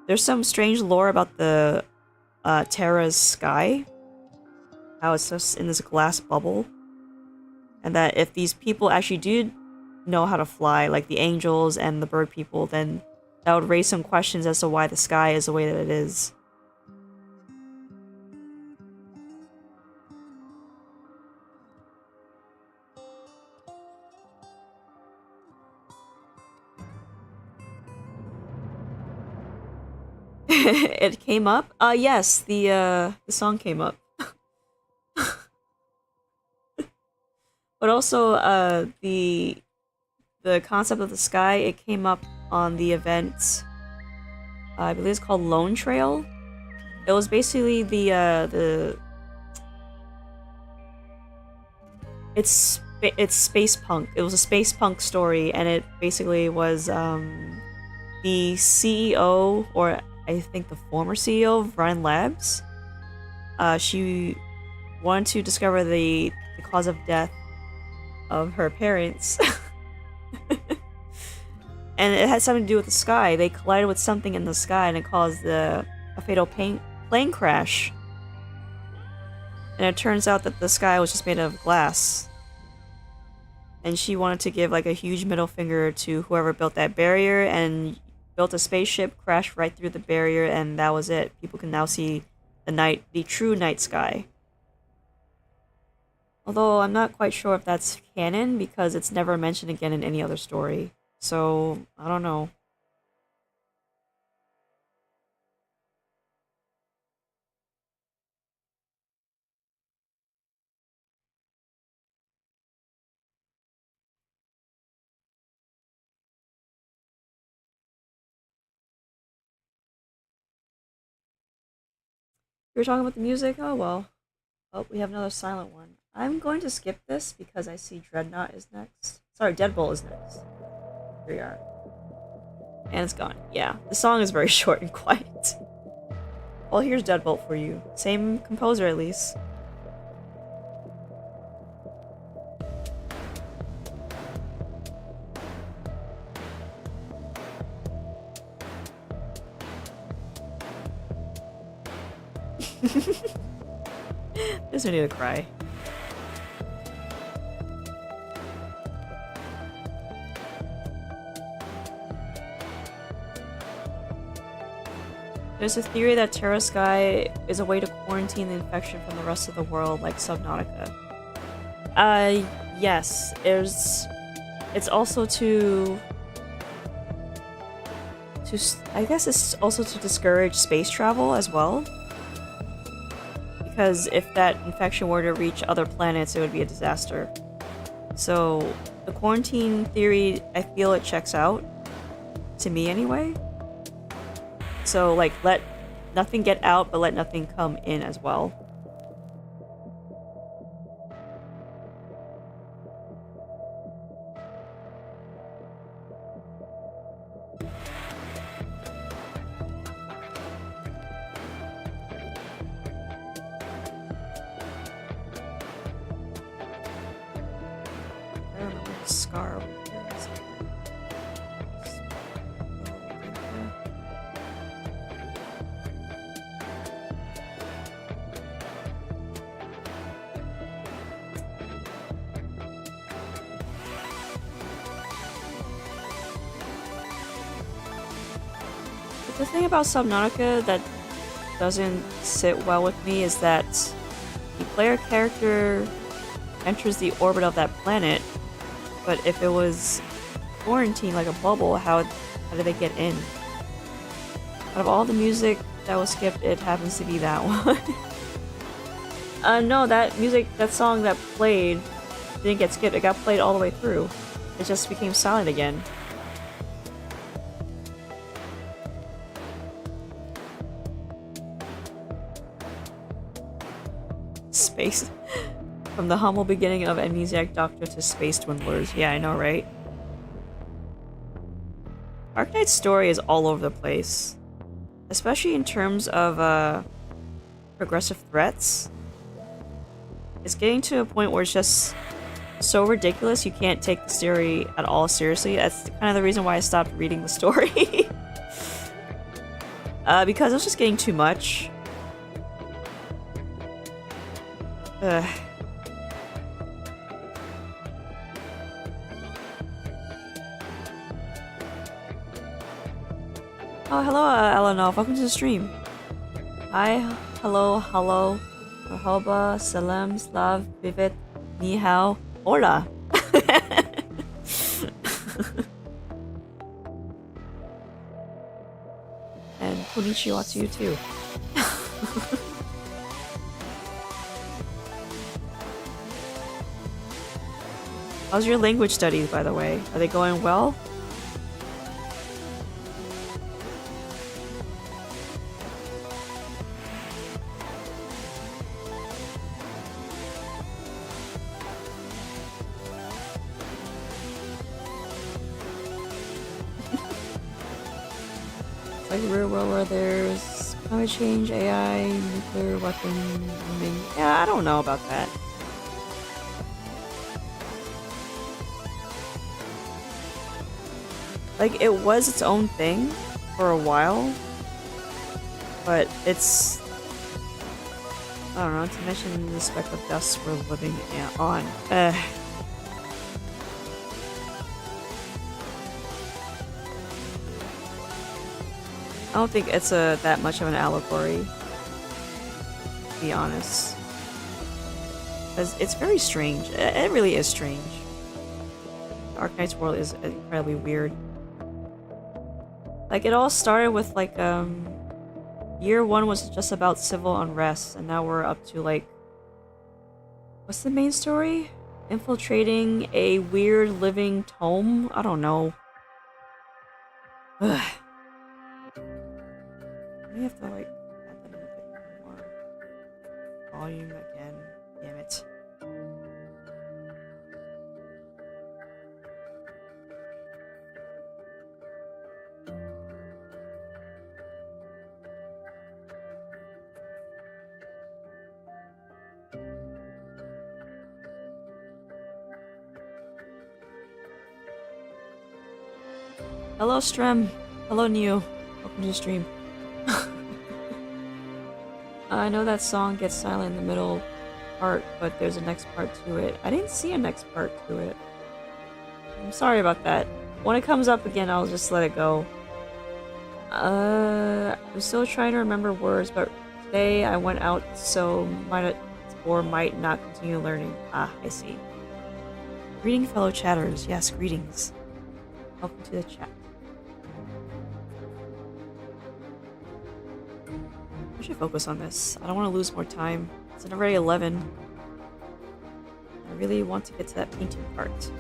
there's some strange lore about the Terra's sky, how it's just in this glass bubble, and that if these people actually do know how to fly, like the angels and the bird people, then that would raise some questions as to why the sky is the way that it is. It came up? Yes, the song came up. But also, the concept of the sky, it came up on the event, I believe it's called Lone Trail. It was basically it's space punk. It was a space punk story, and it basically was the CEO, or I think the former CEO of Ryan Labs. She wanted to discover the cause of death of her parents. And it had something to do with the sky. They collided with something in the sky and it caused a fatal plane crash. And it turns out that the sky was just made of glass. And she wanted to give like a huge middle finger to whoever built that barrier, and built a spaceship, crashed right through the barrier, and that was it. People can now see the true night sky. Although I'm not quite sure if that's canon because it's never mentioned again in any other story. So, I don't know. We were talking about the music? Oh well. Oh, we have another silent one. I'm going to skip this because I see Dreadnought is next. Sorry, Deadbolt is next. Here we are. And it's gone. Yeah, the song is very short and quiet. Well, here's Deadbolt for you. Same composer, at least. There's no need to cry. There's a theory that Terra Sky is a way to quarantine the infection from the rest of the world, like Subnautica. Yes. It's also to I guess it's also to discourage space travel as well. Because if that infection were to reach other planets, it would be a disaster. So, the quarantine theory, I feel it checks out. To me, anyway. So, like, let nothing get out, but let nothing come in as well. I don't know what scar over here is. But the thing about Subnautica that doesn't sit well with me is that the player character enters the orbit of that planet, but if it was quarantined like a bubble, how did they get in? Out of all the music that was skipped, it happens to be that one. No, that song that played didn't get skipped. It got played all the way through. It just became silent again. Space. From the humble beginning of Amnesiac Doctor to Space Dwindlers. Yeah, I know, right? Arknights' story is all over the place. Especially in terms of, progressive threats. It's getting to a point where it's just so ridiculous you can't take the story at all seriously. That's kind of the reason why I stopped reading the story. Because it was just getting too much. Ugh. Oh, hello, Eleanor. Welcome to the stream. Hi, hello, Merhaba, salam, slav, vivet, ni hao, hola. And konnichiwa to you too. How's your language studies, by the way? Are they going well? Like real world where there's climate change, AI, nuclear weapon, yeah, I don't know about that. Like, it was its own thing for a while, but it's... I don't know, to mention the speck of dust we're living on. don't think it's that much of an allegory, to be honest. Because it's very strange. It really is strange. The Arknights world is incredibly weird. Like, it all started with, like, year 1 was just about civil unrest, and now we're up to, like... What's the main story? Infiltrating a weird living tome? I don't know. Ugh. I have to, like, add that in a bit more volume again. Damn it. Hello, Strem. Hello, Neo. Welcome to the stream. I know that song gets silent in the middle part, but there's a next part to it. I didn't see a next part to it. I'm sorry about that. When it comes up again, I'll just let it go. I'm still trying to remember words, but today I went out, so might not continue learning. Ah, I see. Greeting, fellow chatters. Yes, greetings. Welcome to the chat. I should focus on this. I don't want to lose more time. It's already 11. I really want to get to that painting part.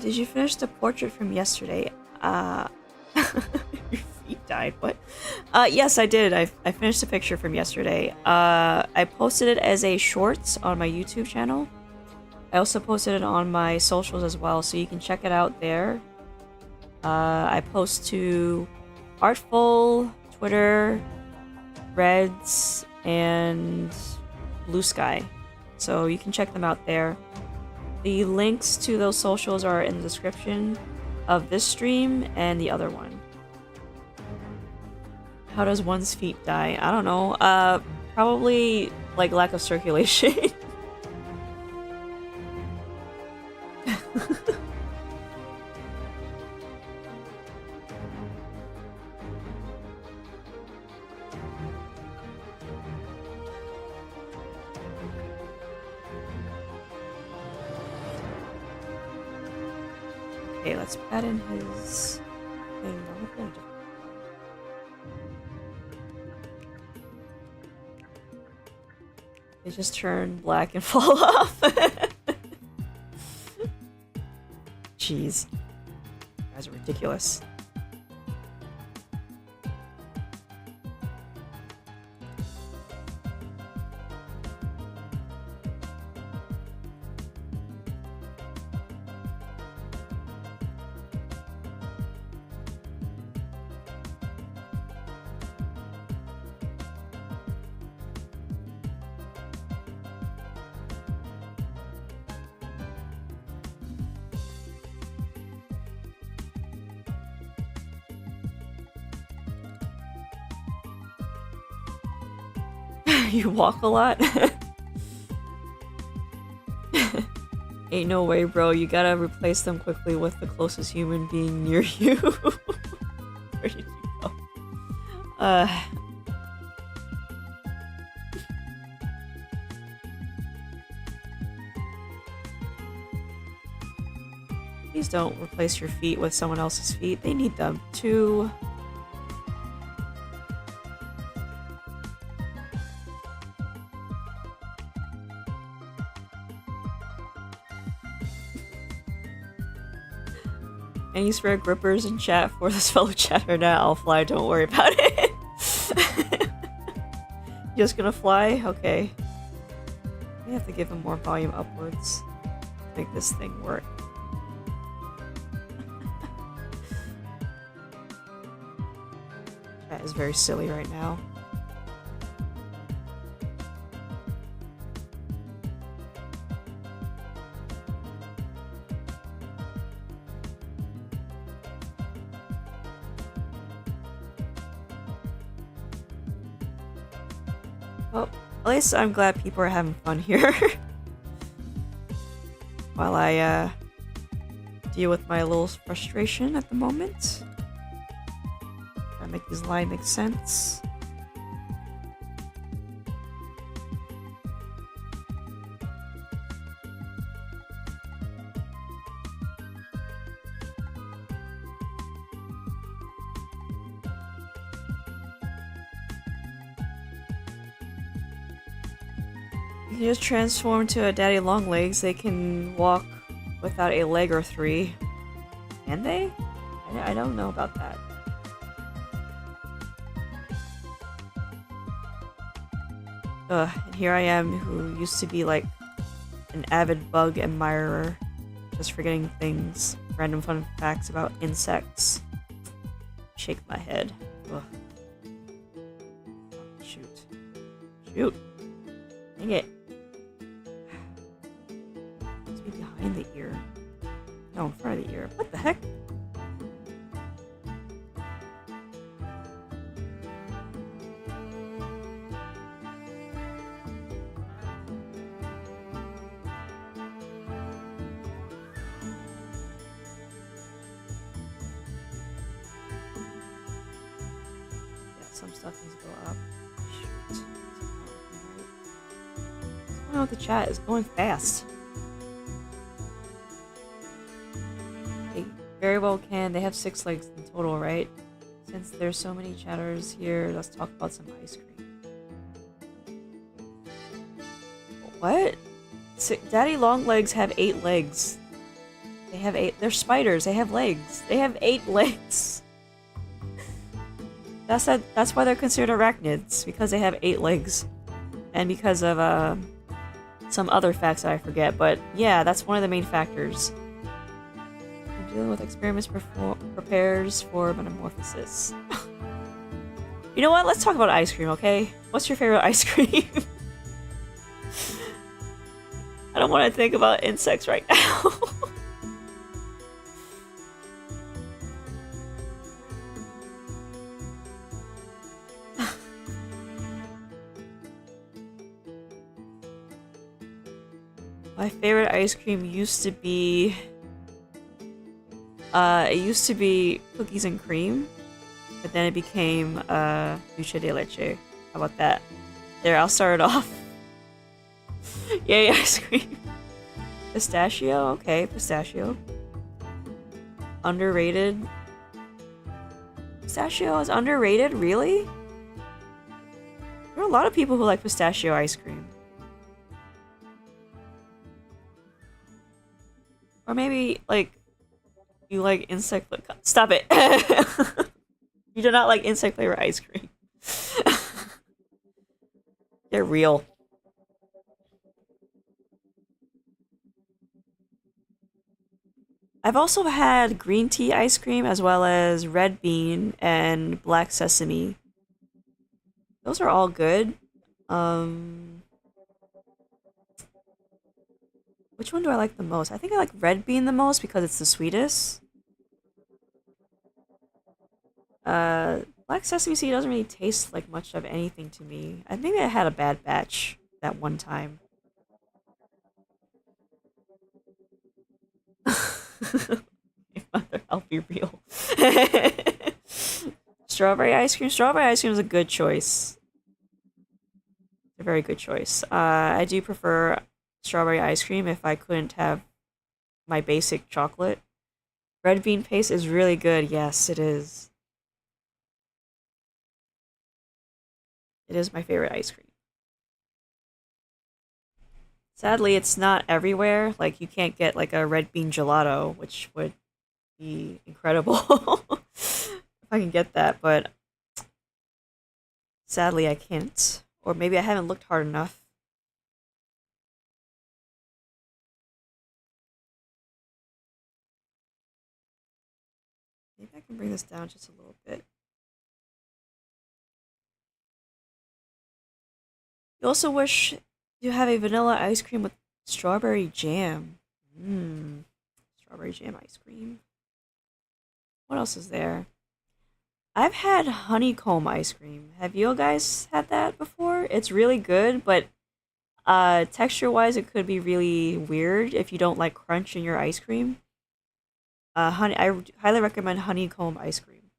Did you finish the portrait from yesterday? Your feet died, what? Yes, I did. I finished the picture from yesterday. I posted it as a short on my YouTube channel. I also posted it on my socials as well, so you can check it out there. I post to Artfol, Twitter, Reds, and BlueSky. So you can check them out there. The links to those socials are in the description of this stream and the other one. How does one's feet die? I don't know. Probably like lack of circulation. Okay, let's add in his thing. They just turn black and fall off. Jeez. You guys are ridiculous. You walk a lot? Ain't no way, bro. You gotta replace them quickly with the closest human being near you. Where did you go? Please don't replace your feet with someone else's feet. They need them too. Any spare grippers in chat for this fellow chatter? Now I'll fly, don't worry about it. Just gonna fly? Okay. We have to give him more volume upwards to make this thing work. That is very silly right now. Well, at least I'm glad people are having fun here. While I deal with my little frustration at the moment. Trying to make these lines make sense. You can just transform to a daddy long legs. They can walk without a leg or three. Can they? I don't know about that. And here I am, who used to be like an avid bug admirer, just forgetting things, random fun facts about insects. Shake my head. Ugh. Oh, shoot. Shoot. Dang it. Must be behind the ear. No, in front of the ear. What the heck? Some stuff needs to go up. Shoot. I don't know what the chat is going fast. They very well can. They have 6 legs in total, right? Since there's so many chatters here, let's talk about some ice cream. What? Daddy long legs have 8 legs. They have 8. They're spiders. They have legs. They have 8 legs. That's why they're considered arachnids, because they have 8 legs. And because of some other facts that I forget, but yeah, that's one of the main factors. Dealing with experiments prepares for metamorphosis. You know what? Let's talk about ice cream, okay? What's your favorite ice cream? I don't want to think about insects right now. My favorite ice cream used to be... it used to be cookies and cream, but then it became dulce de leche. How about that? There, I'll start it off. Yay, ice cream. Pistachio? Okay, pistachio. Underrated. Pistachio is underrated? Really? There are a lot of people who like pistachio ice cream. Or maybe, like, you like insect... Stop it! You do not like insect flavor ice cream. They're real. I've also had green tea ice cream as well as red bean and black sesame. Those are all good. Which one do I like the most? I think I like red bean the most because it's the sweetest. Black sesame seed doesn't really taste like much of anything to me. Maybe I had a bad batch that one time. Mother, I'll be real. Strawberry ice cream? Strawberry ice cream is a good choice. A very good choice. I do prefer strawberry ice cream if I couldn't have my basic chocolate. Red bean paste is really good. Yes, it is. It is my favorite ice cream. Sadly, it's not everywhere. Like, you can't get like a red bean gelato, which would be incredible if I can get that, but sadly I can't. Or maybe I haven't looked hard enough. Maybe I can bring this down just a little bit. You also wish you have a vanilla ice cream with strawberry jam. Mmm. Strawberry jam ice cream. What else is there? I've had honeycomb ice cream. Have you guys had that before? It's really good, but texture-wise, it could be really weird if you don't like crunch in your ice cream. I highly recommend honeycomb ice cream,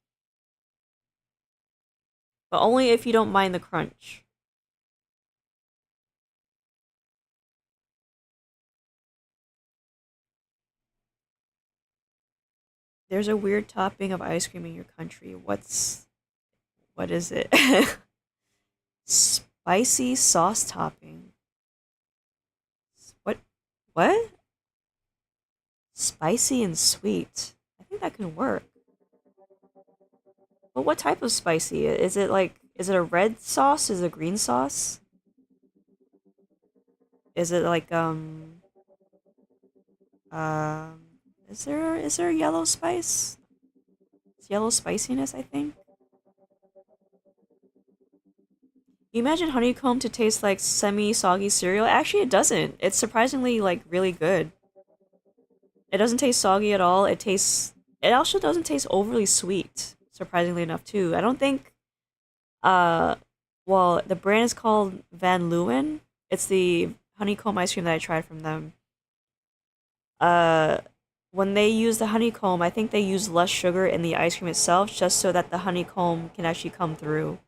but only if you don't mind the crunch. There's a weird topping of ice cream in your country. What is it? Spicy sauce topping. What? What? Spicy and sweet. I think that can work. But what type of spicy? Is it a red sauce? Is it a green sauce? Is it like, um, is there yellow spice? It's yellow spiciness, I think. You imagine honeycomb to taste like semi-soggy cereal? Actually, it doesn't. It's surprisingly, like, really good. It doesn't taste soggy at all. It also doesn't taste overly sweet, surprisingly enough, too. I don't think, uh, well, the brand is called Van Leeuwen. It's the honeycomb ice cream that I tried from them. Uh, when they use the honeycomb, I think they use less sugar in the ice cream itself, just so that the honeycomb can actually come through.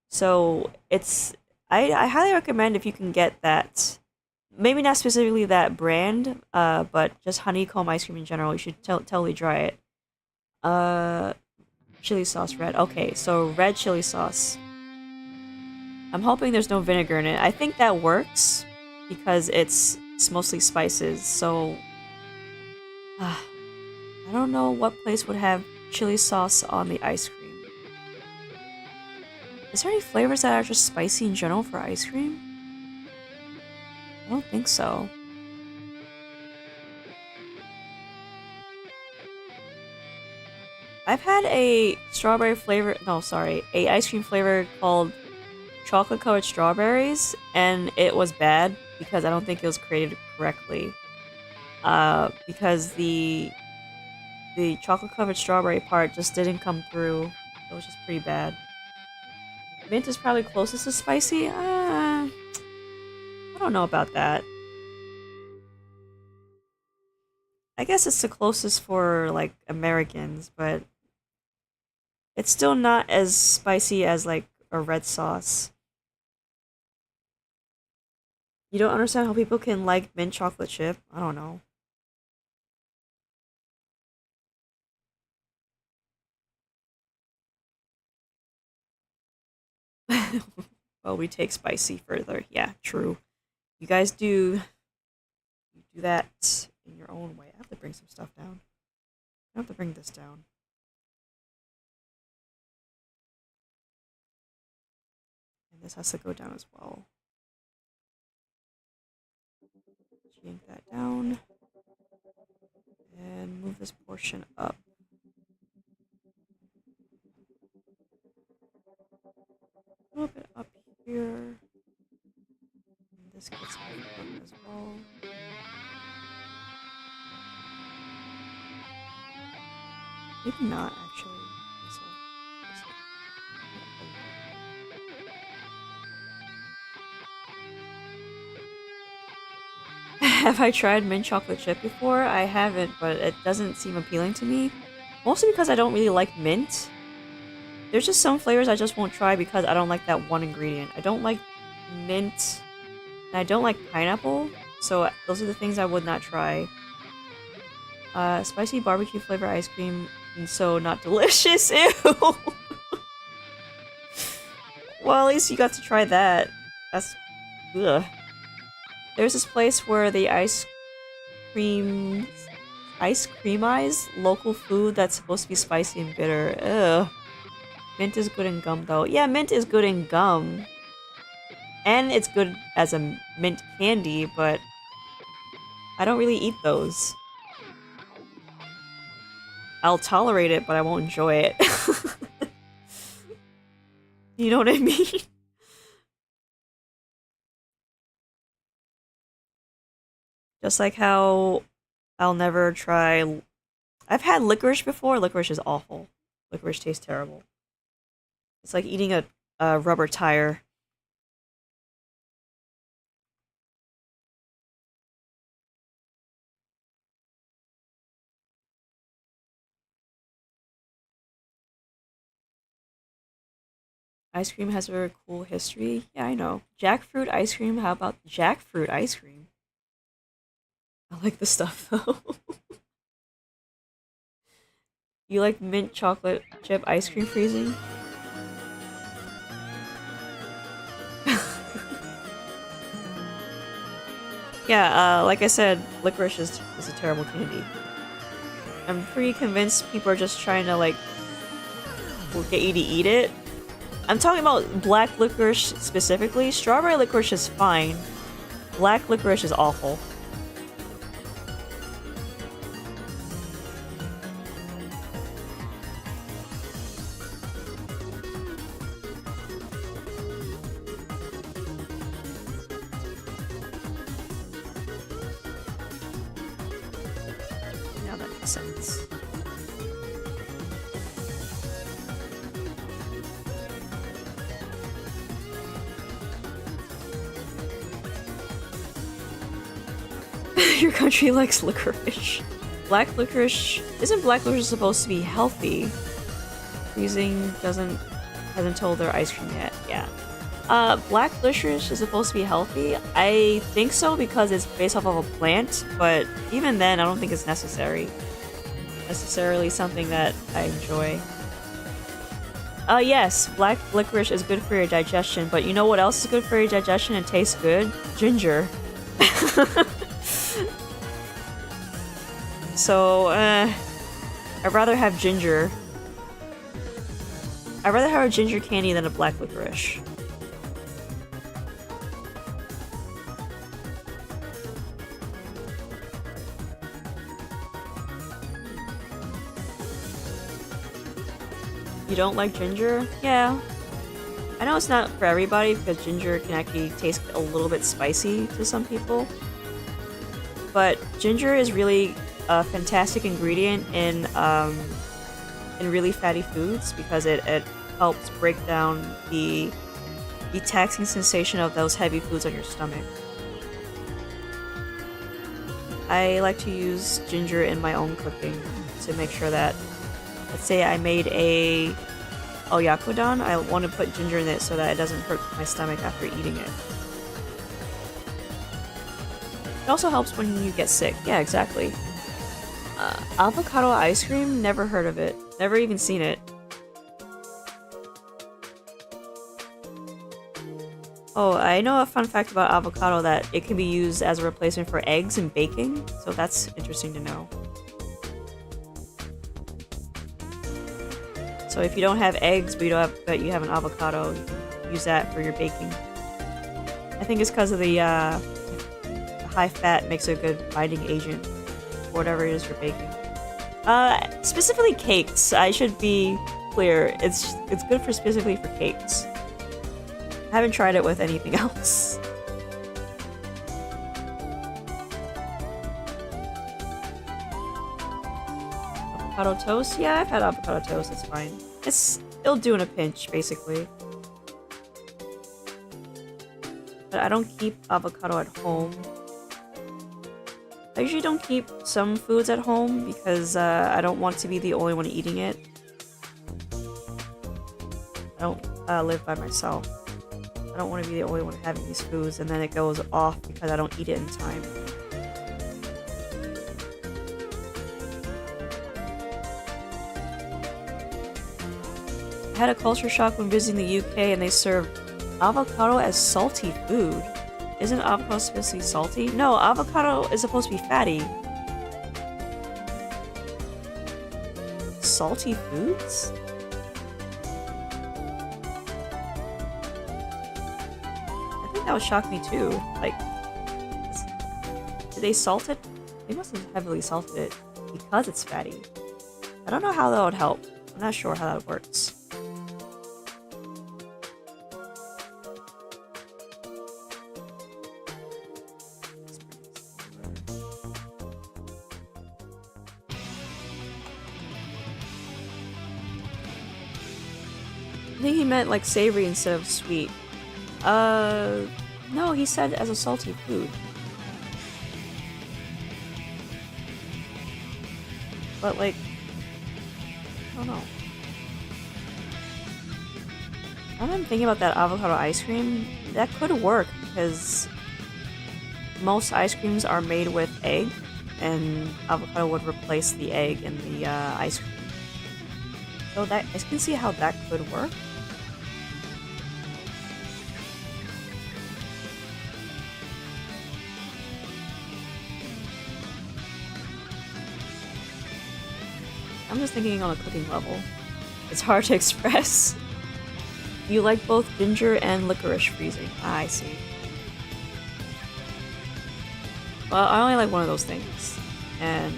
So I highly recommend if you can get that. Maybe not specifically that brand, but just honeycomb ice cream in general. You should totally try it. Uh, chili sauce red. Okay, so red chili sauce. I'm hoping there's no vinegar in it. I think that works because it's mostly spices. So I don't know what place would have chili sauce on the ice cream. Is there any flavors that are just spicy in general for ice cream? I don't think so. I've had a strawberry flavor, no, sorry, a ice cream flavor called chocolate covered strawberries, and it was bad because I don't think it was created correctly. Because the chocolate covered strawberry part just didn't come through. It was just pretty bad. Mint is probably closest to spicy. I don't know about that. I guess it's the closest for like Americans, but it's still not as spicy as like a red sauce. You don't understand how people can like mint chocolate chip? I don't know. Well, we take spicy further. Yeah, true. You guys do that in your own way. I have to bring some stuff down. I have to bring this down. And this has to go down as well. Yank that down. And move this portion up. A little bit up here. And this gets moved up as well. Maybe not, actually. Have I tried mint chocolate chip before? I haven't, but it doesn't seem appealing to me. Mostly because I don't really like mint. There's just some flavors I just won't try because I don't like that one ingredient. I don't like mint, and I don't like pineapple, so those are the things I would not try. Spicy barbecue flavor ice cream, and so not delicious. Ew! Well, at least you got to try that. That's... ugh. There's this place where the ice cream Ice cream eyes? Local food that's supposed to be spicy and bitter. Ugh. Mint is good in gum though. Yeah, mint is good in gum. And it's good as a mint candy, but I don't really eat those. I'll tolerate it, but I won't enjoy it. You know what I mean? Just like how I'll never try... I've had licorice before. Licorice is awful. Licorice tastes terrible. It's like eating a rubber tire. Ice cream has a very cool history. Yeah, I know. Jackfruit ice cream? How about jackfruit ice cream? I like the stuff though. You like mint chocolate chip ice cream freezing? Yeah, like I said, licorice is a terrible candy. I'm pretty convinced people are just trying to, like, get you to eat it. I'm talking about black licorice specifically. Strawberry licorice is fine. Black licorice is awful. Now that makes sense. Your country likes licorice. Black licorice... Isn't black licorice supposed to be healthy? Freezing hasn't told their ice cream yet. Yeah. Black licorice is supposed to be healthy? I think so because it's based off of a plant, but even then I don't think it's necessarily something that I enjoy. Yes, black licorice is good for your digestion, but you know what else is good for your digestion and tastes good? Ginger. So, I'd rather have ginger. I'd rather have a ginger candy than a black licorice. You don't like ginger? Yeah. I know it's not for everybody because ginger can actually taste a little bit spicy to some people. But ginger is really a fantastic ingredient in really fatty foods because it helps break down the taxing sensation of those heavy foods on your stomach. I like to use ginger in my own cooking to make sure that, let's say I made a oyakodon, I want to put ginger in it so that it doesn't hurt my stomach after eating it. It also helps when you get sick. Yeah, exactly. Avocado ice cream? Never heard of it. Never even seen it. Oh, I know a fun fact about avocado that it can be used as a replacement for eggs in baking, so that's interesting to know. So if you don't have eggs but you have an avocado, you can use that for your baking. I think it's because of the high fat makes a good binding agent for whatever it is you're baking. Specifically cakes. I should be clear. It's good for specifically for cakes. I haven't tried it with anything else. Avocado toast? Yeah, I've had avocado toast. It's fine. It'll do in a pinch, basically. But I don't keep avocado at home. I usually don't keep some foods at home because I don't want to be the only one eating it. I don't live by myself. I don't want to be the only one having these foods and then it goes off because I don't eat it in time. I had a culture shock when visiting the UK and they served avocado as salty food. Isn't avocado supposed to be salty? No, avocado is supposed to be fatty. salty foods? I think that would shock me too. Like, did they salt it? They must have heavily salted it because it's fatty. I don't know how that would help. I'm not sure how that works. I think he meant like savory instead of sweet. No, he said as a salty food. But like, I don't know. Now that I'm thinking about that avocado ice cream, that could work because most ice creams are made with egg, and avocado would replace the egg in the ice cream. So that I can see how that could work. I'm just thinking on a cooking level. It's hard to express. You like both ginger and licorice freezing. Ah, I see. Well, I only like one of those things. And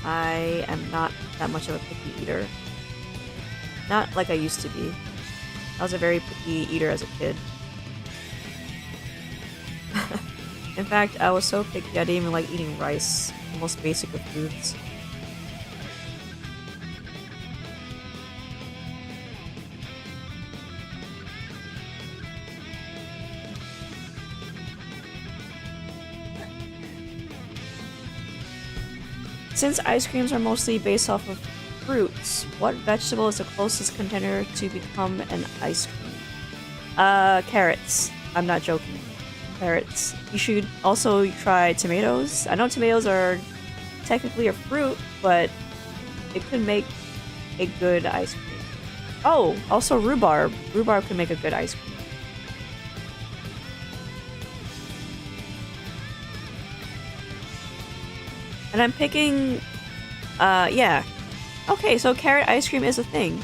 I am not that much of a picky eater. Not like I used to be. I was a very picky eater as a kid. In fact, I was so picky I didn't even like eating rice. The most basic of foods. Since ice creams are mostly based off of fruits, what vegetable is the closest contender to become an ice cream? Carrots. I'm not joking. Carrots. You should also try tomatoes. I know tomatoes are technically a fruit, but it could make a good ice cream. Oh, also rhubarb. Rhubarb could make a good ice cream. And I'm picking, yeah. Okay, so carrot ice cream is a thing.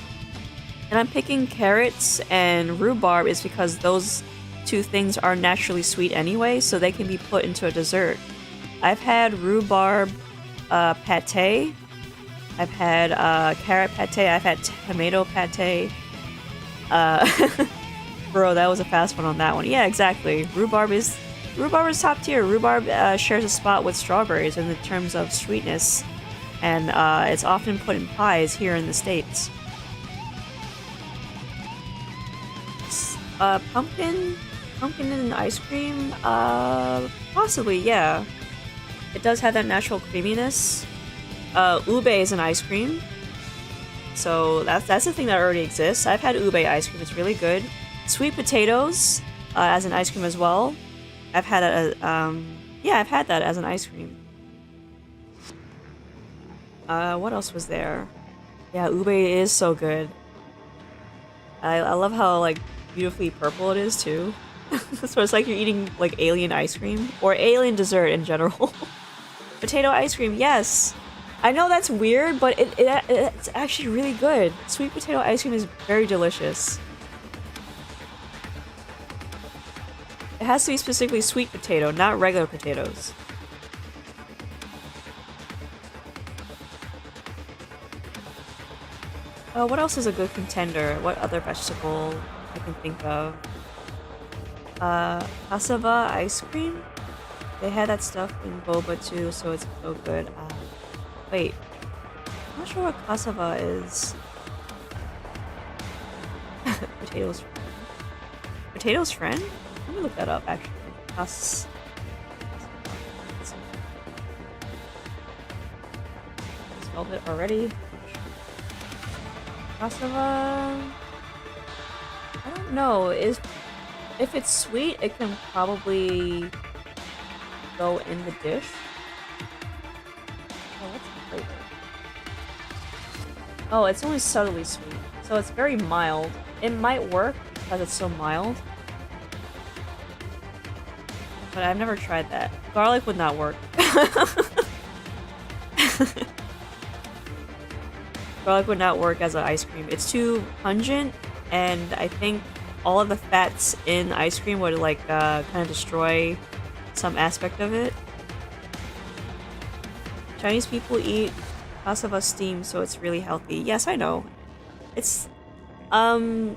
And I'm picking carrots and rhubarb is because those two things are naturally sweet anyway, so they can be put into a dessert. I've had rhubarb pate. I've had carrot pate. I've had tomato pate. Bro, that was a fast one on that one. Yeah, exactly. Rhubarb is top tier. Rhubarb shares a spot with strawberries in the terms of sweetness, and it's often put in pies here in the States. Pumpkin in ice cream? Possibly, yeah. It does have that natural creaminess. Ube is an ice cream, so that's a thing that already exists. I've had ube ice cream. It's really good. Sweet potatoes as an ice cream as well. I've had yeah, I've had that as an ice cream. What else was there? Yeah, ube is so good. I love how like beautifully purple it is too. So it's like you're eating like alien ice cream or alien dessert in general. Potato ice cream, yes. I know that's weird, but it's actually really good. Sweet potato ice cream is very delicious. It has to be specifically sweet potato, not regular potatoes. What else is a good contender? What other vegetable I can think of? Cassava ice cream? They had that stuff in boba too, so it's so good. Wait. I'm not sure what cassava is. Potato's friend. Potato's friend? Let me look that up, actually. Spelled it already. Cassava... I don't know. If it's sweet, it can probably go in the dish. Oh, what's the flavor? Oh, it's only subtly sweet. So it's very mild. It might work because it's so mild. But I've never tried that. Garlic would not work. garlic would not work as an ice cream. It's too pungent, and I think all of the fats in ice cream would like kind of destroy some aspect of it. Chinese people eat cassava steamed, so it's really healthy. Yes, I know. It's the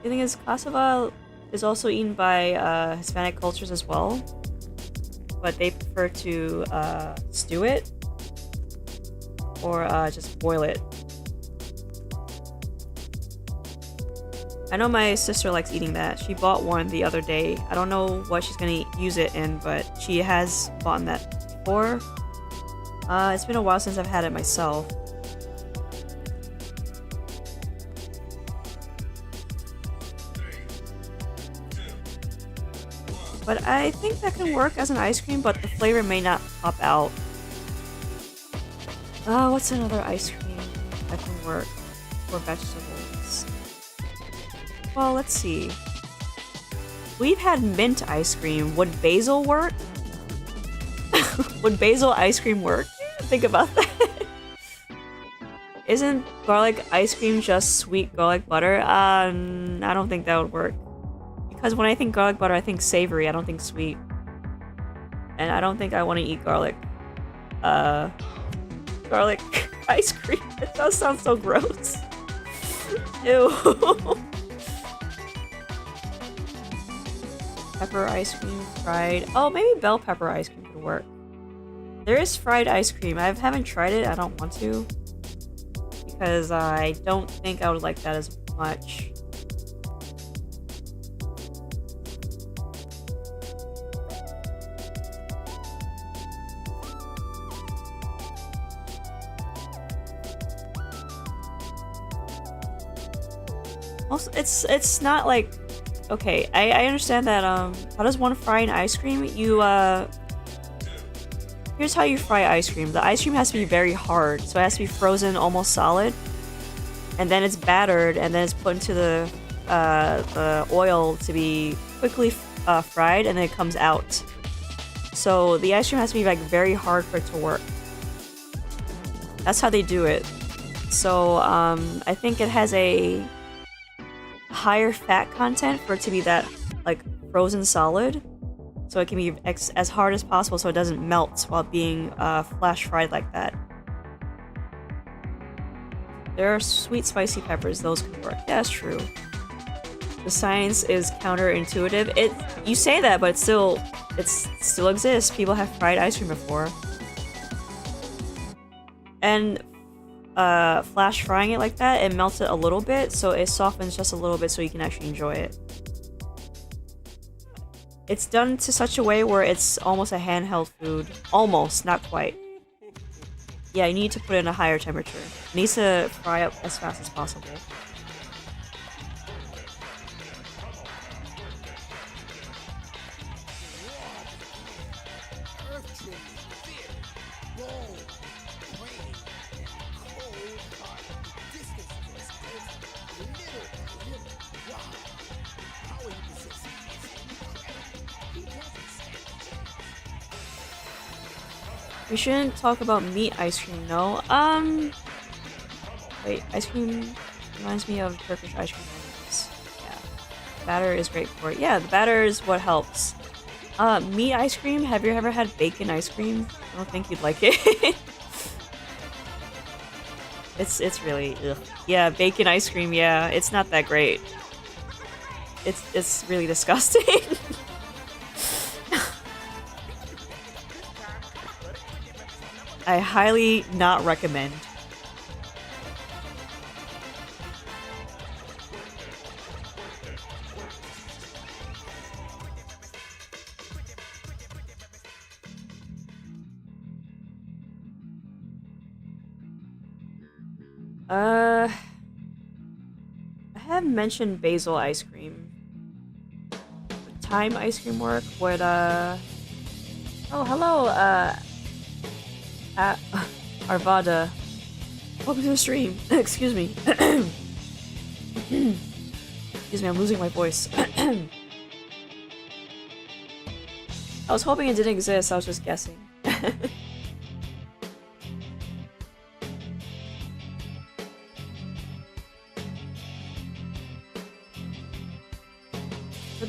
thing is, cassava is also eaten by Hispanic cultures as well, but they prefer to stew it or just boil it. I know my sister likes eating that. She bought one the other day. I don't know what she's gonna use it in, but she has bought that before. It's been a while since I've had it myself. But I think that can work as an ice cream, but the flavor may not pop out. What's another ice cream that can work for vegetables? Well, let's see. We've had mint ice cream. Would basil work? Would basil ice cream work? Think about that. Isn't garlic ice cream just sweet garlic butter? I don't think that would work. Because when I think garlic butter, I think savory, I don't think sweet. And I don't think I want to eat garlic. Garlic ice cream. It does sound so gross. Ew. Pepper ice cream, fried. Oh, maybe bell pepper ice cream could work. There is fried ice cream. I haven't tried it. I don't want to. Because I don't think I would like that as much. Also, it's not like, okay, I understand that, how does one fry an ice cream? You, here's how you fry ice cream. The ice cream has to be very hard, so it has to be frozen almost solid. And then it's battered, and then it's put into the oil to be quickly fried, and then it comes out. So the ice cream has to be like very hard for it to work. That's how they do it. So, I think it has a higher fat content for it to be that like frozen solid, so it can be as hard as possible so it doesn't melt while being flash fried like that. There are sweet spicy peppers, those can work. Yeah, that's true. The science is counterintuitive. You say that, but it still exists. People have fried ice cream before. And flash frying it like that, it melts it a little bit, so it softens just a little bit so you can actually enjoy it. It's done to such a way where it's almost a handheld food. Almost, not quite. Yeah, you need to put it in a higher temperature. It needs to fry up as fast as possible. We shouldn't talk about meat ice cream, no. Wait, ice cream reminds me of Turkish ice cream vendors. Yeah. Batter is great for it. Yeah, the batter is what helps. Meat ice cream? Have you ever had bacon ice cream? I don't think you'd like it. It's really, ugh. Yeah, bacon ice cream, yeah, it's not that great. It's really disgusting. I highly not recommend. I have mentioned basil ice cream. Would thyme ice cream work? Would, oh, hello, Arvada. Welcome to the stream. Excuse me. Excuse me, I'm losing my voice. I was hoping it didn't exist, I was just guessing.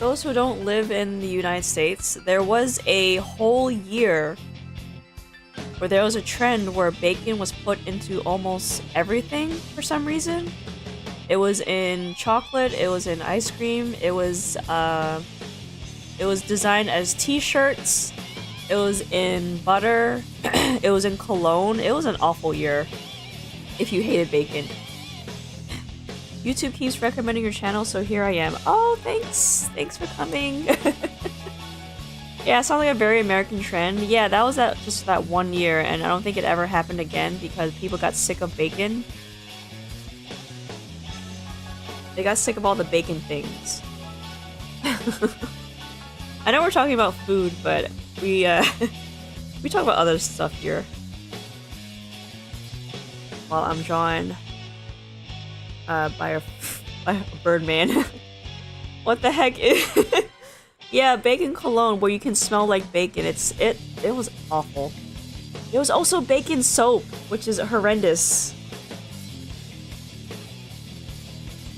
those who don't live in the United States, there was a whole year where there was a trend where bacon was put into almost everything for some reason. It was in chocolate, it was in ice cream, it was designed as t-shirts, it was in butter, it was in cologne. It was an awful year if you hated bacon. YouTube keeps recommending your channel, so here I am. Oh, thanks! Thanks for coming! Yeah, it sounds like a very American trend. Yeah, that was just that one year, and I don't think it ever happened again because people got sick of bacon. They got sick of all the bacon things. I know we're talking about food, but we we talk about other stuff here. While I'm drawn by a Birdman. What the heck is Yeah, bacon cologne where you can smell like bacon. It was awful. There was also bacon soap, which is horrendous.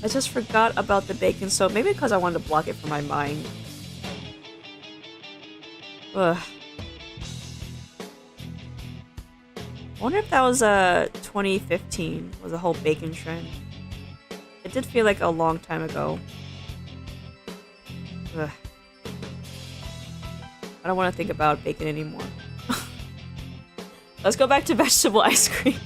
I just forgot about the bacon soap. Maybe because I wanted to block it from my mind. Ugh. I wonder if that was 2015, was the whole bacon trend. It did feel like a long time ago. Ugh. I don't want to think about bacon anymore. Let's go back to vegetable ice cream.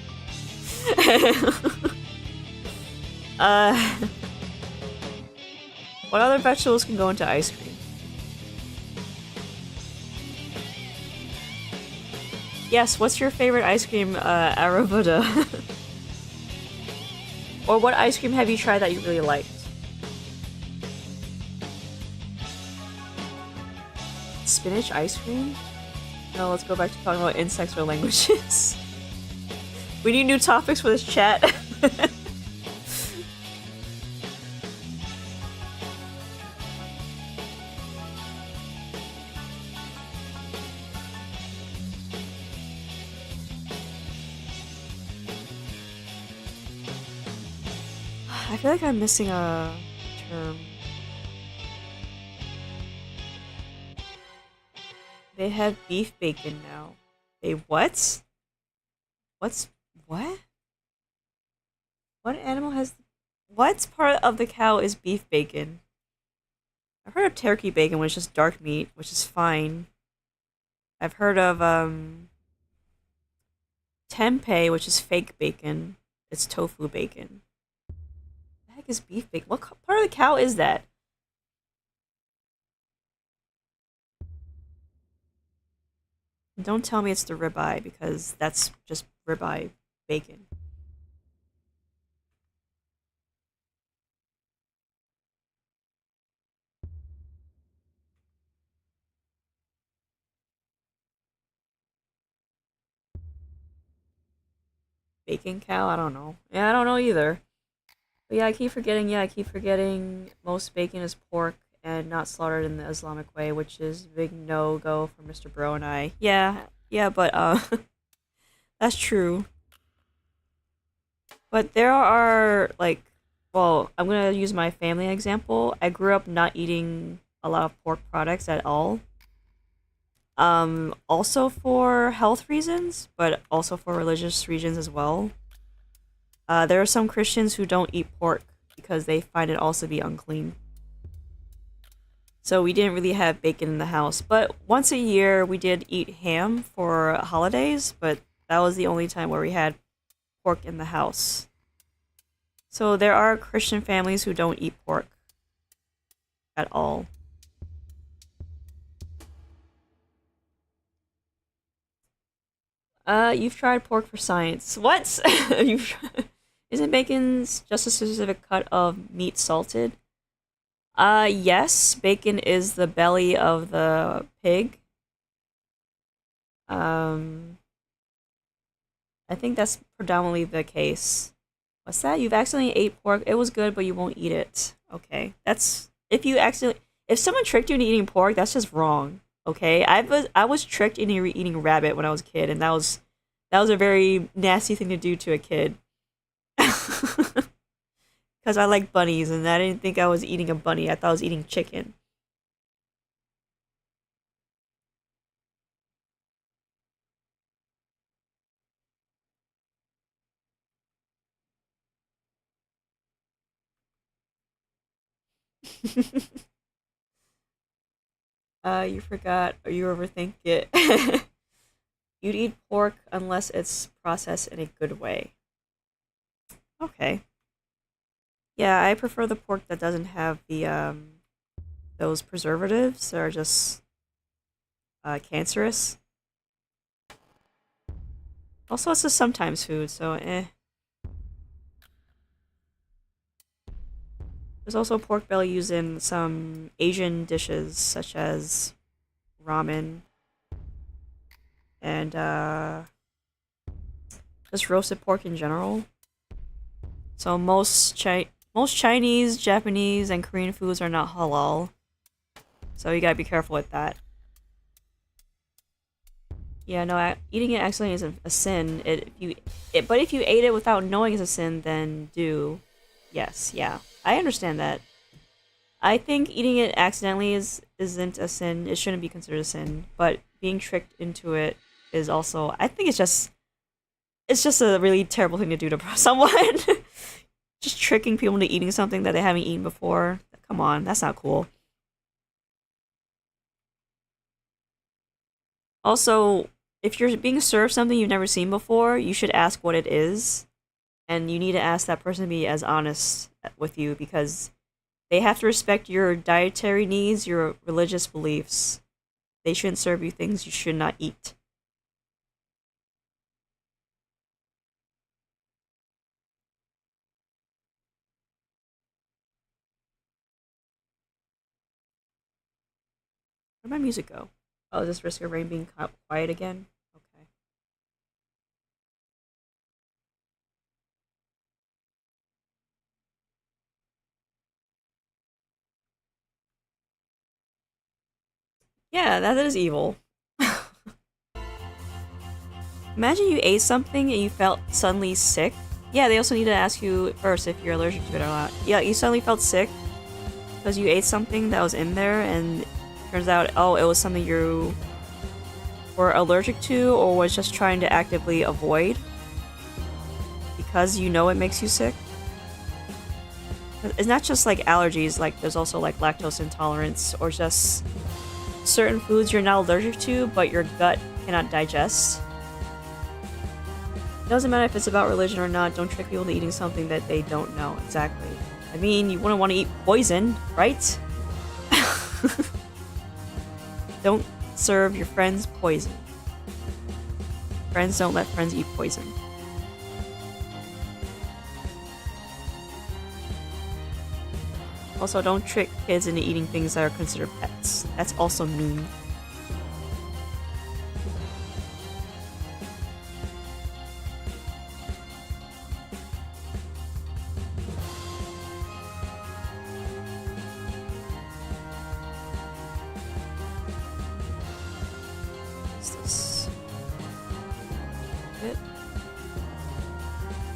What other vegetables can go into ice cream? Yes, what's your favorite ice cream, Arabuda? Or what ice cream have you tried that you really liked? Spinach ice cream? No, let's go back to talking about insects or languages. We need new topics for this chat. I feel like I'm missing a term. They have beef bacon now. They what? What? What animal has... What part of the cow is beef bacon? I've heard of turkey bacon, which is just dark meat, which is fine. I've heard of, tempeh, which is fake bacon. It's tofu bacon. What the heck is beef bacon? What part of the cow is that? Don't tell me it's the ribeye, because that's just ribeye bacon. Bacon cow? I don't know. Yeah, I don't know either. But yeah, I keep forgetting most bacon is pork and not slaughtered in the Islamic way, which is a big no-go for Mr. Bro and I. Yeah, but, that's true. But there are, like, well, I'm gonna use my family example. I grew up not eating a lot of pork products at all. Also for health reasons, but also for religious reasons as well. There are some Christians who don't eat pork because they find it also be unclean. So we didn't really have bacon in the house. But once a year, we did eat ham for holidays, but that was the only time where we had pork in the house. So there are Christian families who don't eat pork at all. You've tried pork for science. What? Isn't bacon's just a specific cut of meat salted? Yes, bacon is the belly of the pig. I think that's predominantly the case. What's that? You've accidentally ate pork. It was good, but you won't eat it. Okay, that's if someone tricked you into eating pork, that's just wrong. Okay, I was tricked into eating rabbit when I was a kid, and that was a very nasty thing to do to a kid. Because I like bunnies, and I didn't think I was eating a bunny. I thought I was eating chicken. You forgot or you overthink it. You'd eat pork unless it's processed in a good way. Okay. Yeah, I prefer the pork that doesn't have the those preservatives that are just cancerous. Also, it's a sometimes food, so eh. There's also pork belly used in some Asian dishes, such as ramen and just roasted pork in general. So most Chinese, Japanese, and Korean foods are not halal, so you gotta be careful with that. Yeah, no, eating it accidentally is a sin. But if you ate it without knowing it's a sin, then do. Yes, yeah, I understand that. I think eating it accidentally isn't a sin. It shouldn't be considered a sin, but being tricked into it is also. I think it's just a really terrible thing to do to someone. Just tricking people into eating something that they haven't eaten before. Come on, that's not cool. Also, if you're being served something you've never seen before, you should ask what it is, and you need to ask that person to be as honest with you because they have to respect your dietary needs, your religious beliefs. They shouldn't serve you things you should not eat. Where'd my music go? Oh, is this Risk of Rain being quiet again? Okay. Yeah, that is evil. Imagine you ate something and you felt suddenly sick. Yeah, they also need to ask you first if you're allergic to it or not. Yeah, you suddenly felt sick because you ate something that was in there and turns out, oh, it was something you were allergic to or was just trying to actively avoid because you know it makes you sick. It's not just like allergies, like there's also like lactose intolerance or just certain foods you're not allergic to but your gut cannot digest. It doesn't matter if it's about religion or not, don't trick people into eating something that they don't know. Exactly. I mean, you wouldn't want to eat poison, right? Don't serve your friends poison. Friends don't let friends eat poison. Also, don't trick kids into eating things that are considered pets. That's also mean.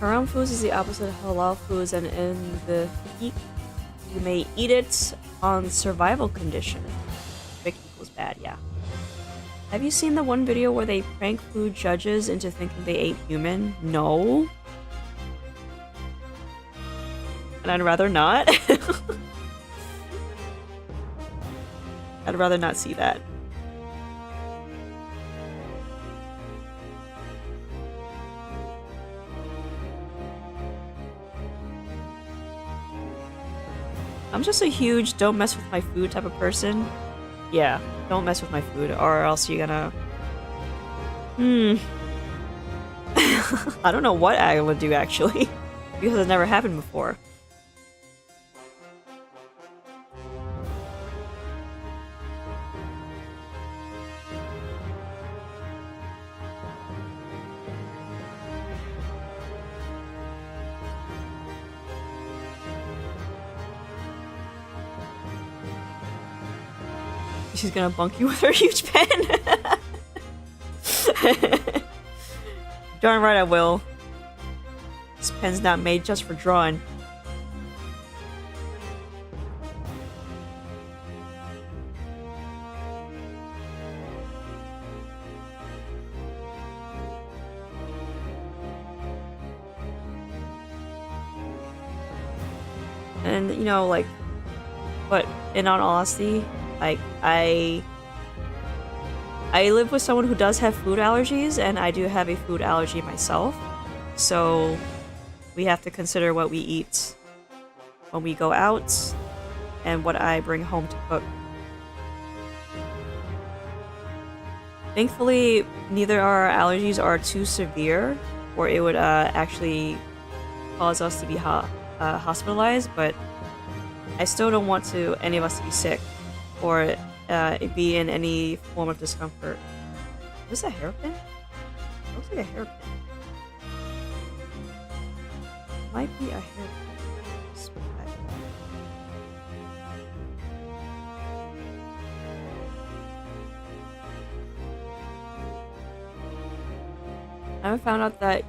Haram foods is the opposite of halal foods, and in the heat, you may eat it on survival condition. Big equals bad, yeah. Have you seen the one video where they prank food judges into thinking they ate human? No. And I'd rather not. I'd rather not see that. I'm just a huge don't mess with my food type of person. Yeah, don't mess with my food or else you're gonna... I don't know what I would do actually. Because it's never happened before. She's gonna bunk you with her huge pen. Darn right I will. This pen's not made just for drawing. And, you know, like, But in all honesty, like I live with someone who does have food allergies, and I do have a food allergy myself. So we have to consider what we eat when we go out and what I bring home to cook. Thankfully, neither our allergies are too severe, or it would actually cause us to be hospitalized, but I still don't want any of us to be sick or be in any form of discomfort. Is this a hairpin? It looks like a hairpin. Might be a hairpin. I haven't found out that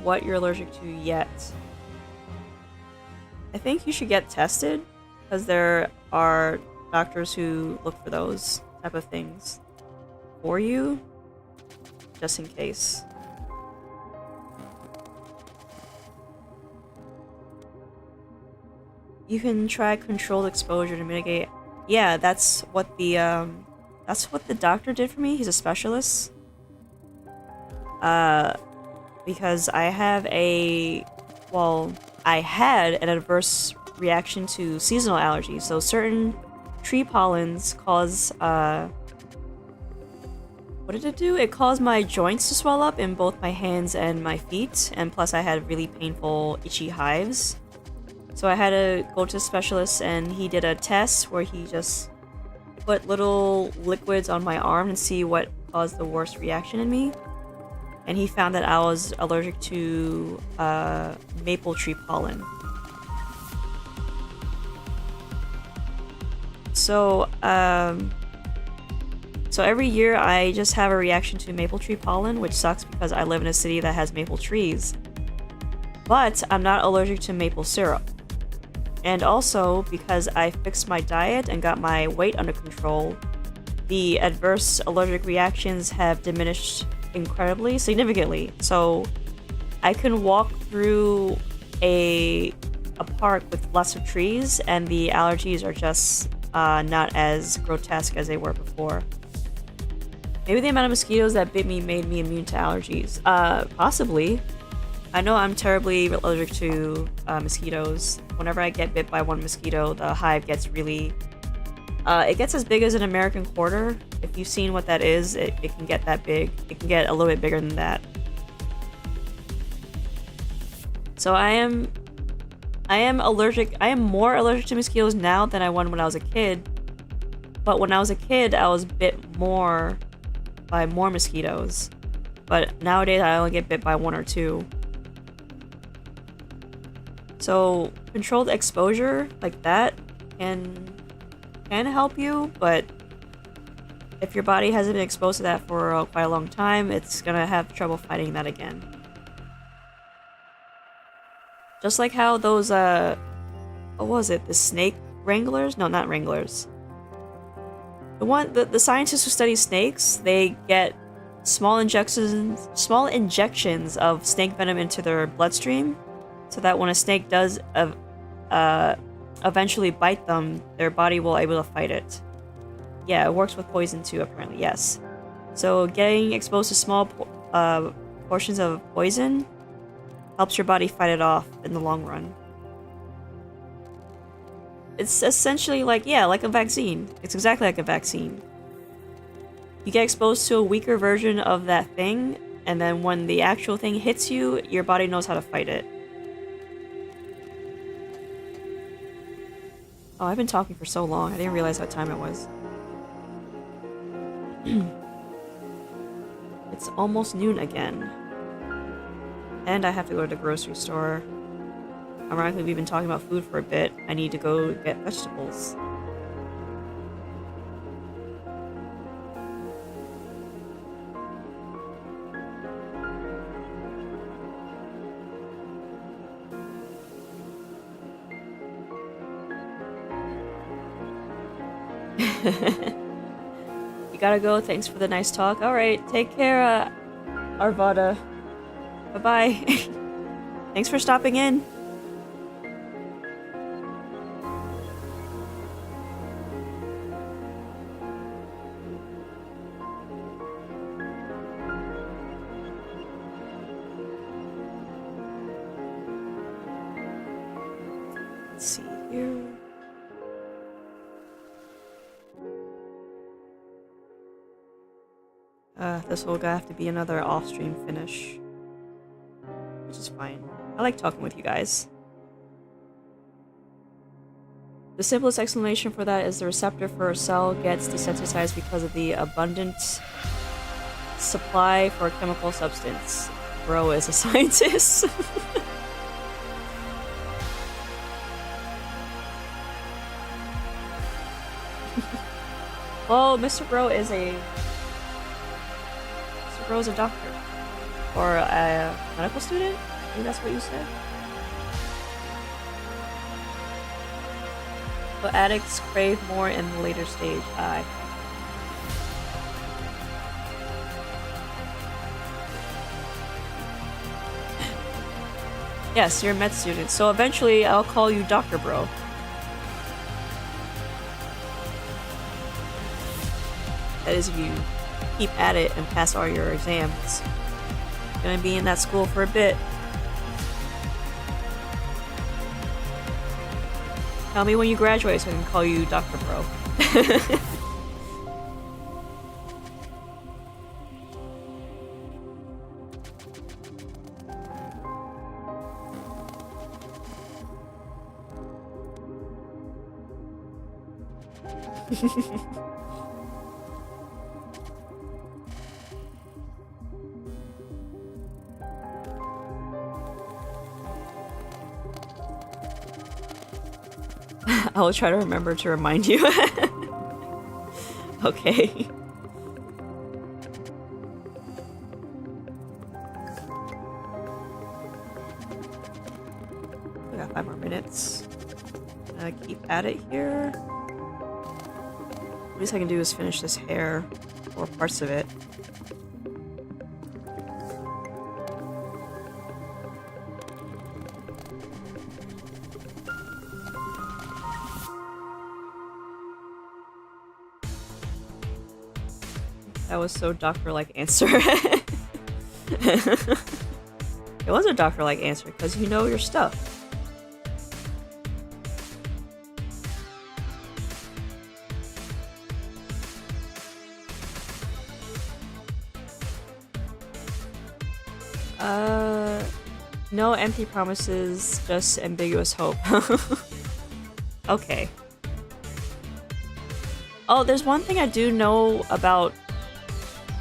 what you're allergic to yet. I think you should get tested, because there are doctors who look for those type of things for you, just in case. You can try controlled exposure to mitigate. Yeah, that's what the doctor did for me. He's a specialist. Because I had an adverse reaction to seasonal allergies. So certain tree pollens cause, what did it do? It caused my joints to swell up in both my hands and my feet, and plus I had really painful, itchy hives. So I had to go to a specialist, and he did a test where he just put little liquids on my arm and see what caused the worst reaction in me. And he found that I was allergic to maple tree pollen. So, so every year I just have a reaction to maple tree pollen, which sucks because I live in a city that has maple trees. But I'm not allergic to maple syrup. And also, because I fixed my diet and got my weight under control, the adverse allergic reactions have diminished significantly. So I can walk through a park with lots of trees, and the allergies are just not as grotesque as they were before. Maybe the amount of mosquitoes that bit me made me immune to allergies. Possibly. I know I'm terribly allergic to mosquitoes. Whenever I get bit by one mosquito, the hive gets really... it gets as big as an American quarter. If you've seen what that is, it can get that big. It can get a little bit bigger than that. So I am allergic. I am more allergic to mosquitoes now than I was when I was a kid. But when I was a kid, I was bit more by more mosquitoes. But nowadays, I only get bit by one or two. So controlled exposure like that can help you, but if your body hasn't been exposed to that for quite a long time, it's gonna have trouble fighting that again. Just like how those, what was it? The snake wranglers? No, not wranglers. The scientists who study snakes, they get small injections of snake venom into their bloodstream, so that when a snake does eventually bite them, their body will be able to fight it. Yeah, it works with poison too, apparently, yes. So getting exposed to small portions of poison helps your body fight it off in the long run. It's essentially like a vaccine. It's exactly like a vaccine. You get exposed to a weaker version of that thing, and then when the actual thing hits you, your body knows how to fight it. Oh, I've been talking for so long, I didn't realize what time it was. It's almost noon again. And I have to go to the grocery store. Ironically, we've been talking about food for a bit. I need to go get vegetables. You gotta go. Thanks for the nice talk. Alright, take care, Arvada. Bye-bye. Thanks for stopping in. Let's see here. This will have to be another off-stream finish. Which is fine. I like talking with you guys. The simplest explanation for that is the receptor for a cell gets desensitized because of the abundant supply for a chemical substance. Bro is a scientist. Well, Mr. Bro is a doctor. Or a medical student? I think that's what you said. But addicts crave more in the later stage. Yes, you're a med student, so eventually I'll call you Dr. Bro. That is, if you keep at it and pass all your exams. You're gonna be in that school for a bit. Tell me when you graduate so I can call you Dr. Bro. I will try to remember to remind you. Okay. We got 5 more minutes. Keep at it here. The least I can do is finish this hair, or parts of it. That was so doctor-like answer. It was a doctor-like answer, because you know your stuff. No empty promises, just ambiguous hope. Okay. Oh, there's one thing I do know about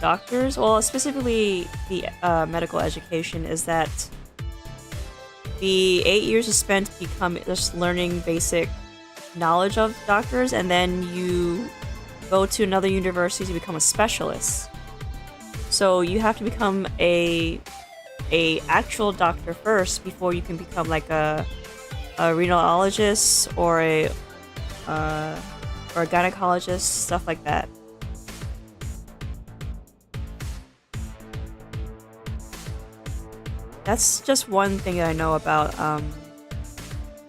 doctors, well, specifically the medical education, is that the 8 years is spent just learning basic knowledge of doctors, and then you go to another university to become a specialist. So you have to become a actual doctor first before you can become like a rhinologist or a gynecologist, stuff like that. That's just one thing that I know about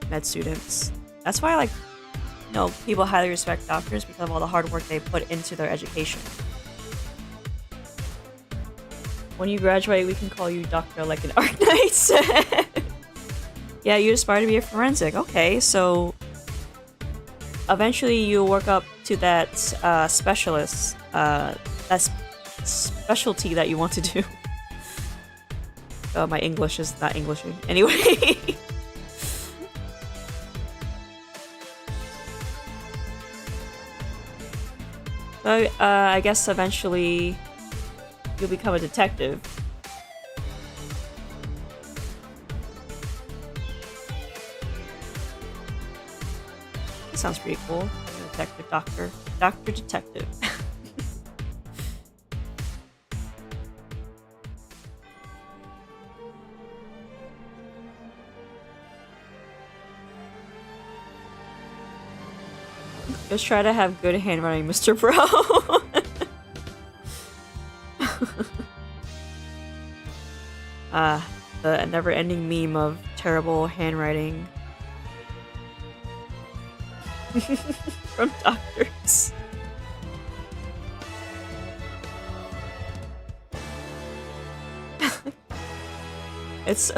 med students. That's why, like, you know, people highly respect doctors because of all the hard work they put into their education. When you graduate, we can call you Doctor like an Arknights. Yeah, you aspire to be a forensic. Okay, so eventually you'll work up to that specialist, that specialty that you want to do. My English is not Englishing. Anyway. So, I guess eventually you'll become a detective. That sounds pretty cool. Detective, doctor. Doctor, detective. Just try to have good handwriting, Mr. Bro. The never-ending meme of terrible handwriting from doctors. It's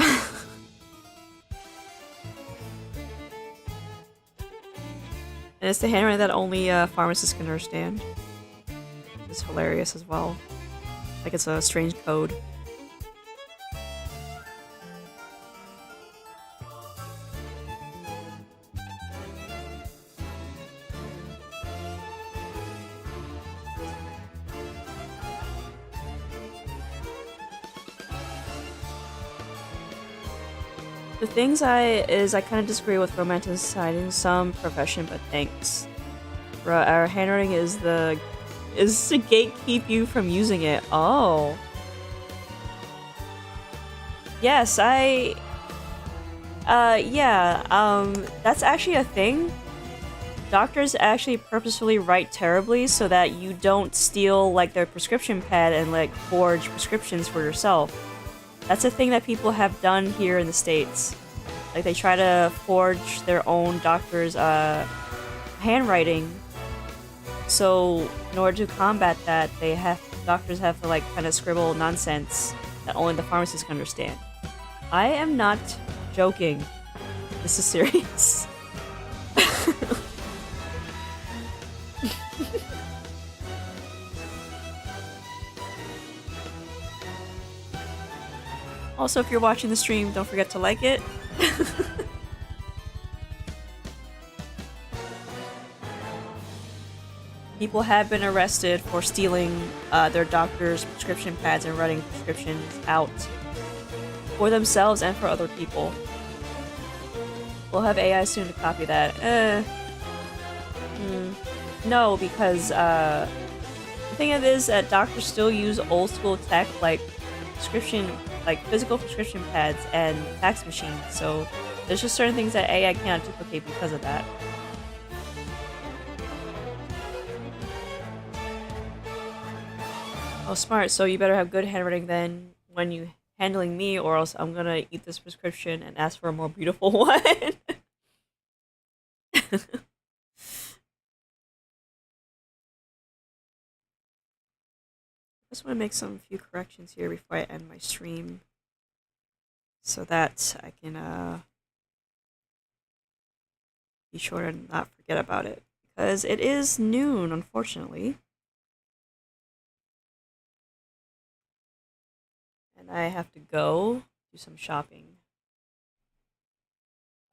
it's the handwriting that only pharmacists can understand. It's hilarious as well. Like it's a strange code. The things I kind of disagree with romanticizing some profession, but thanks. Our handwriting is to gatekeep you from using it. Oh. Yes, that's actually a thing. Doctors actually purposefully write terribly so that you don't steal, like, their prescription pad and, like, forge prescriptions for yourself. That's a thing that people have done here in the States. Like, they try to forge their own doctor's, handwriting. So, in order to combat that, doctors have to, like, kind of scribble nonsense that only the pharmacist can understand. I am not joking. This is serious. Also, if you're watching the stream, don't forget to like it. People have been arrested for stealing their doctor's prescription pads and writing prescriptions out for themselves and for other people. We'll have AI soon to copy that. No, because the thing of it is that doctors still use old school tech like physical prescription pads and fax machines, so there's just certain things that AI cannot duplicate because of that. Oh, smart. So you better have good handwriting then when you handling me, or else I'm gonna eat this prescription and ask for a more beautiful one. I just want to make some few corrections here before I end my stream, so that I can be sure to not forget about it, because it is noon, unfortunately, and I have to go do some shopping.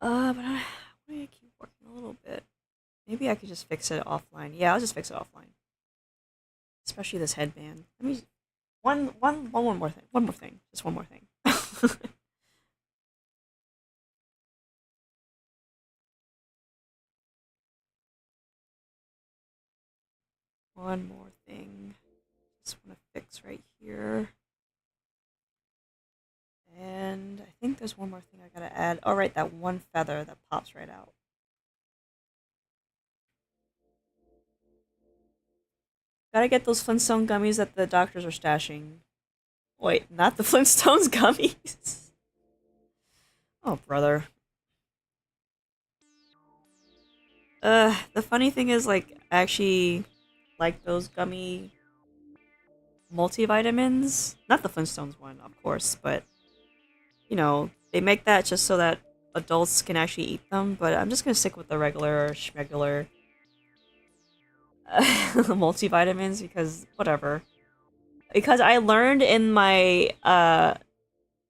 But I want to keep working a little bit. Maybe I could just fix it offline. Yeah, I'll just fix it offline. Especially this headband. Let me one more thing. One more thing. Just one more thing. One more thing. Just want to fix right here. And I think there's one more thing I gotta add. Oh, right, that one feather that pops right out. Gotta get those Flintstone gummies that the doctors are stashing. Wait, not the Flintstones gummies. Oh, brother. The funny thing is, like, I actually like those gummy multivitamins. Not the Flintstones one, of course, but, you know, they make that just so that adults can actually eat them, but I'm just gonna stick with the regular schmegular multivitamins, because whatever. Because I learned in my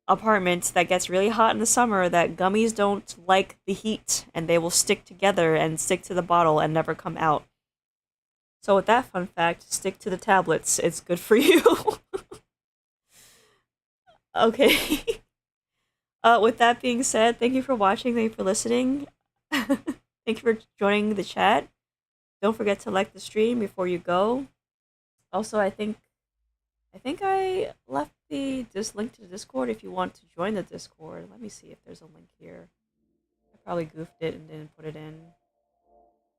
apartment that gets really hot in the summer that gummies don't like the heat, and they will stick together and stick to the bottle and never come out. So with that fun fact, stick to the tablets. It's good for you. Okay. With that being said, thank you for watching. Thank you for listening. Thank you for joining the chat. Don't forget to like the stream before you go. Also, I think I left this link to the Discord if you want to join the Discord. Let me see if there's a link here. I probably goofed it and didn't put it in.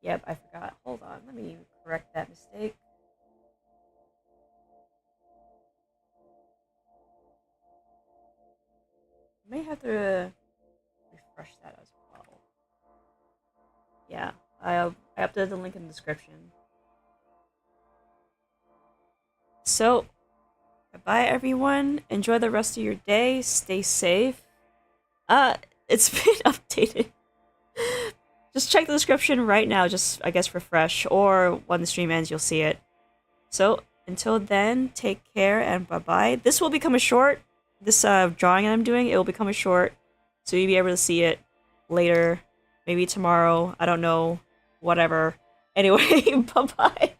Yep, I forgot. Hold on, let me correct that mistake. I may have to refresh that as well. Yeah, I updated the link in the description. So, bye everyone. Enjoy the rest of your day. Stay safe. It's been updated. Just check the description right now, just, I guess, refresh, or when the stream ends, you'll see it. So, until then, take care and bye-bye. This will become a short. This drawing I'm doing, it will become a short, so you'll be able to see it later, maybe tomorrow, I don't know, whatever. Anyway, bye-bye.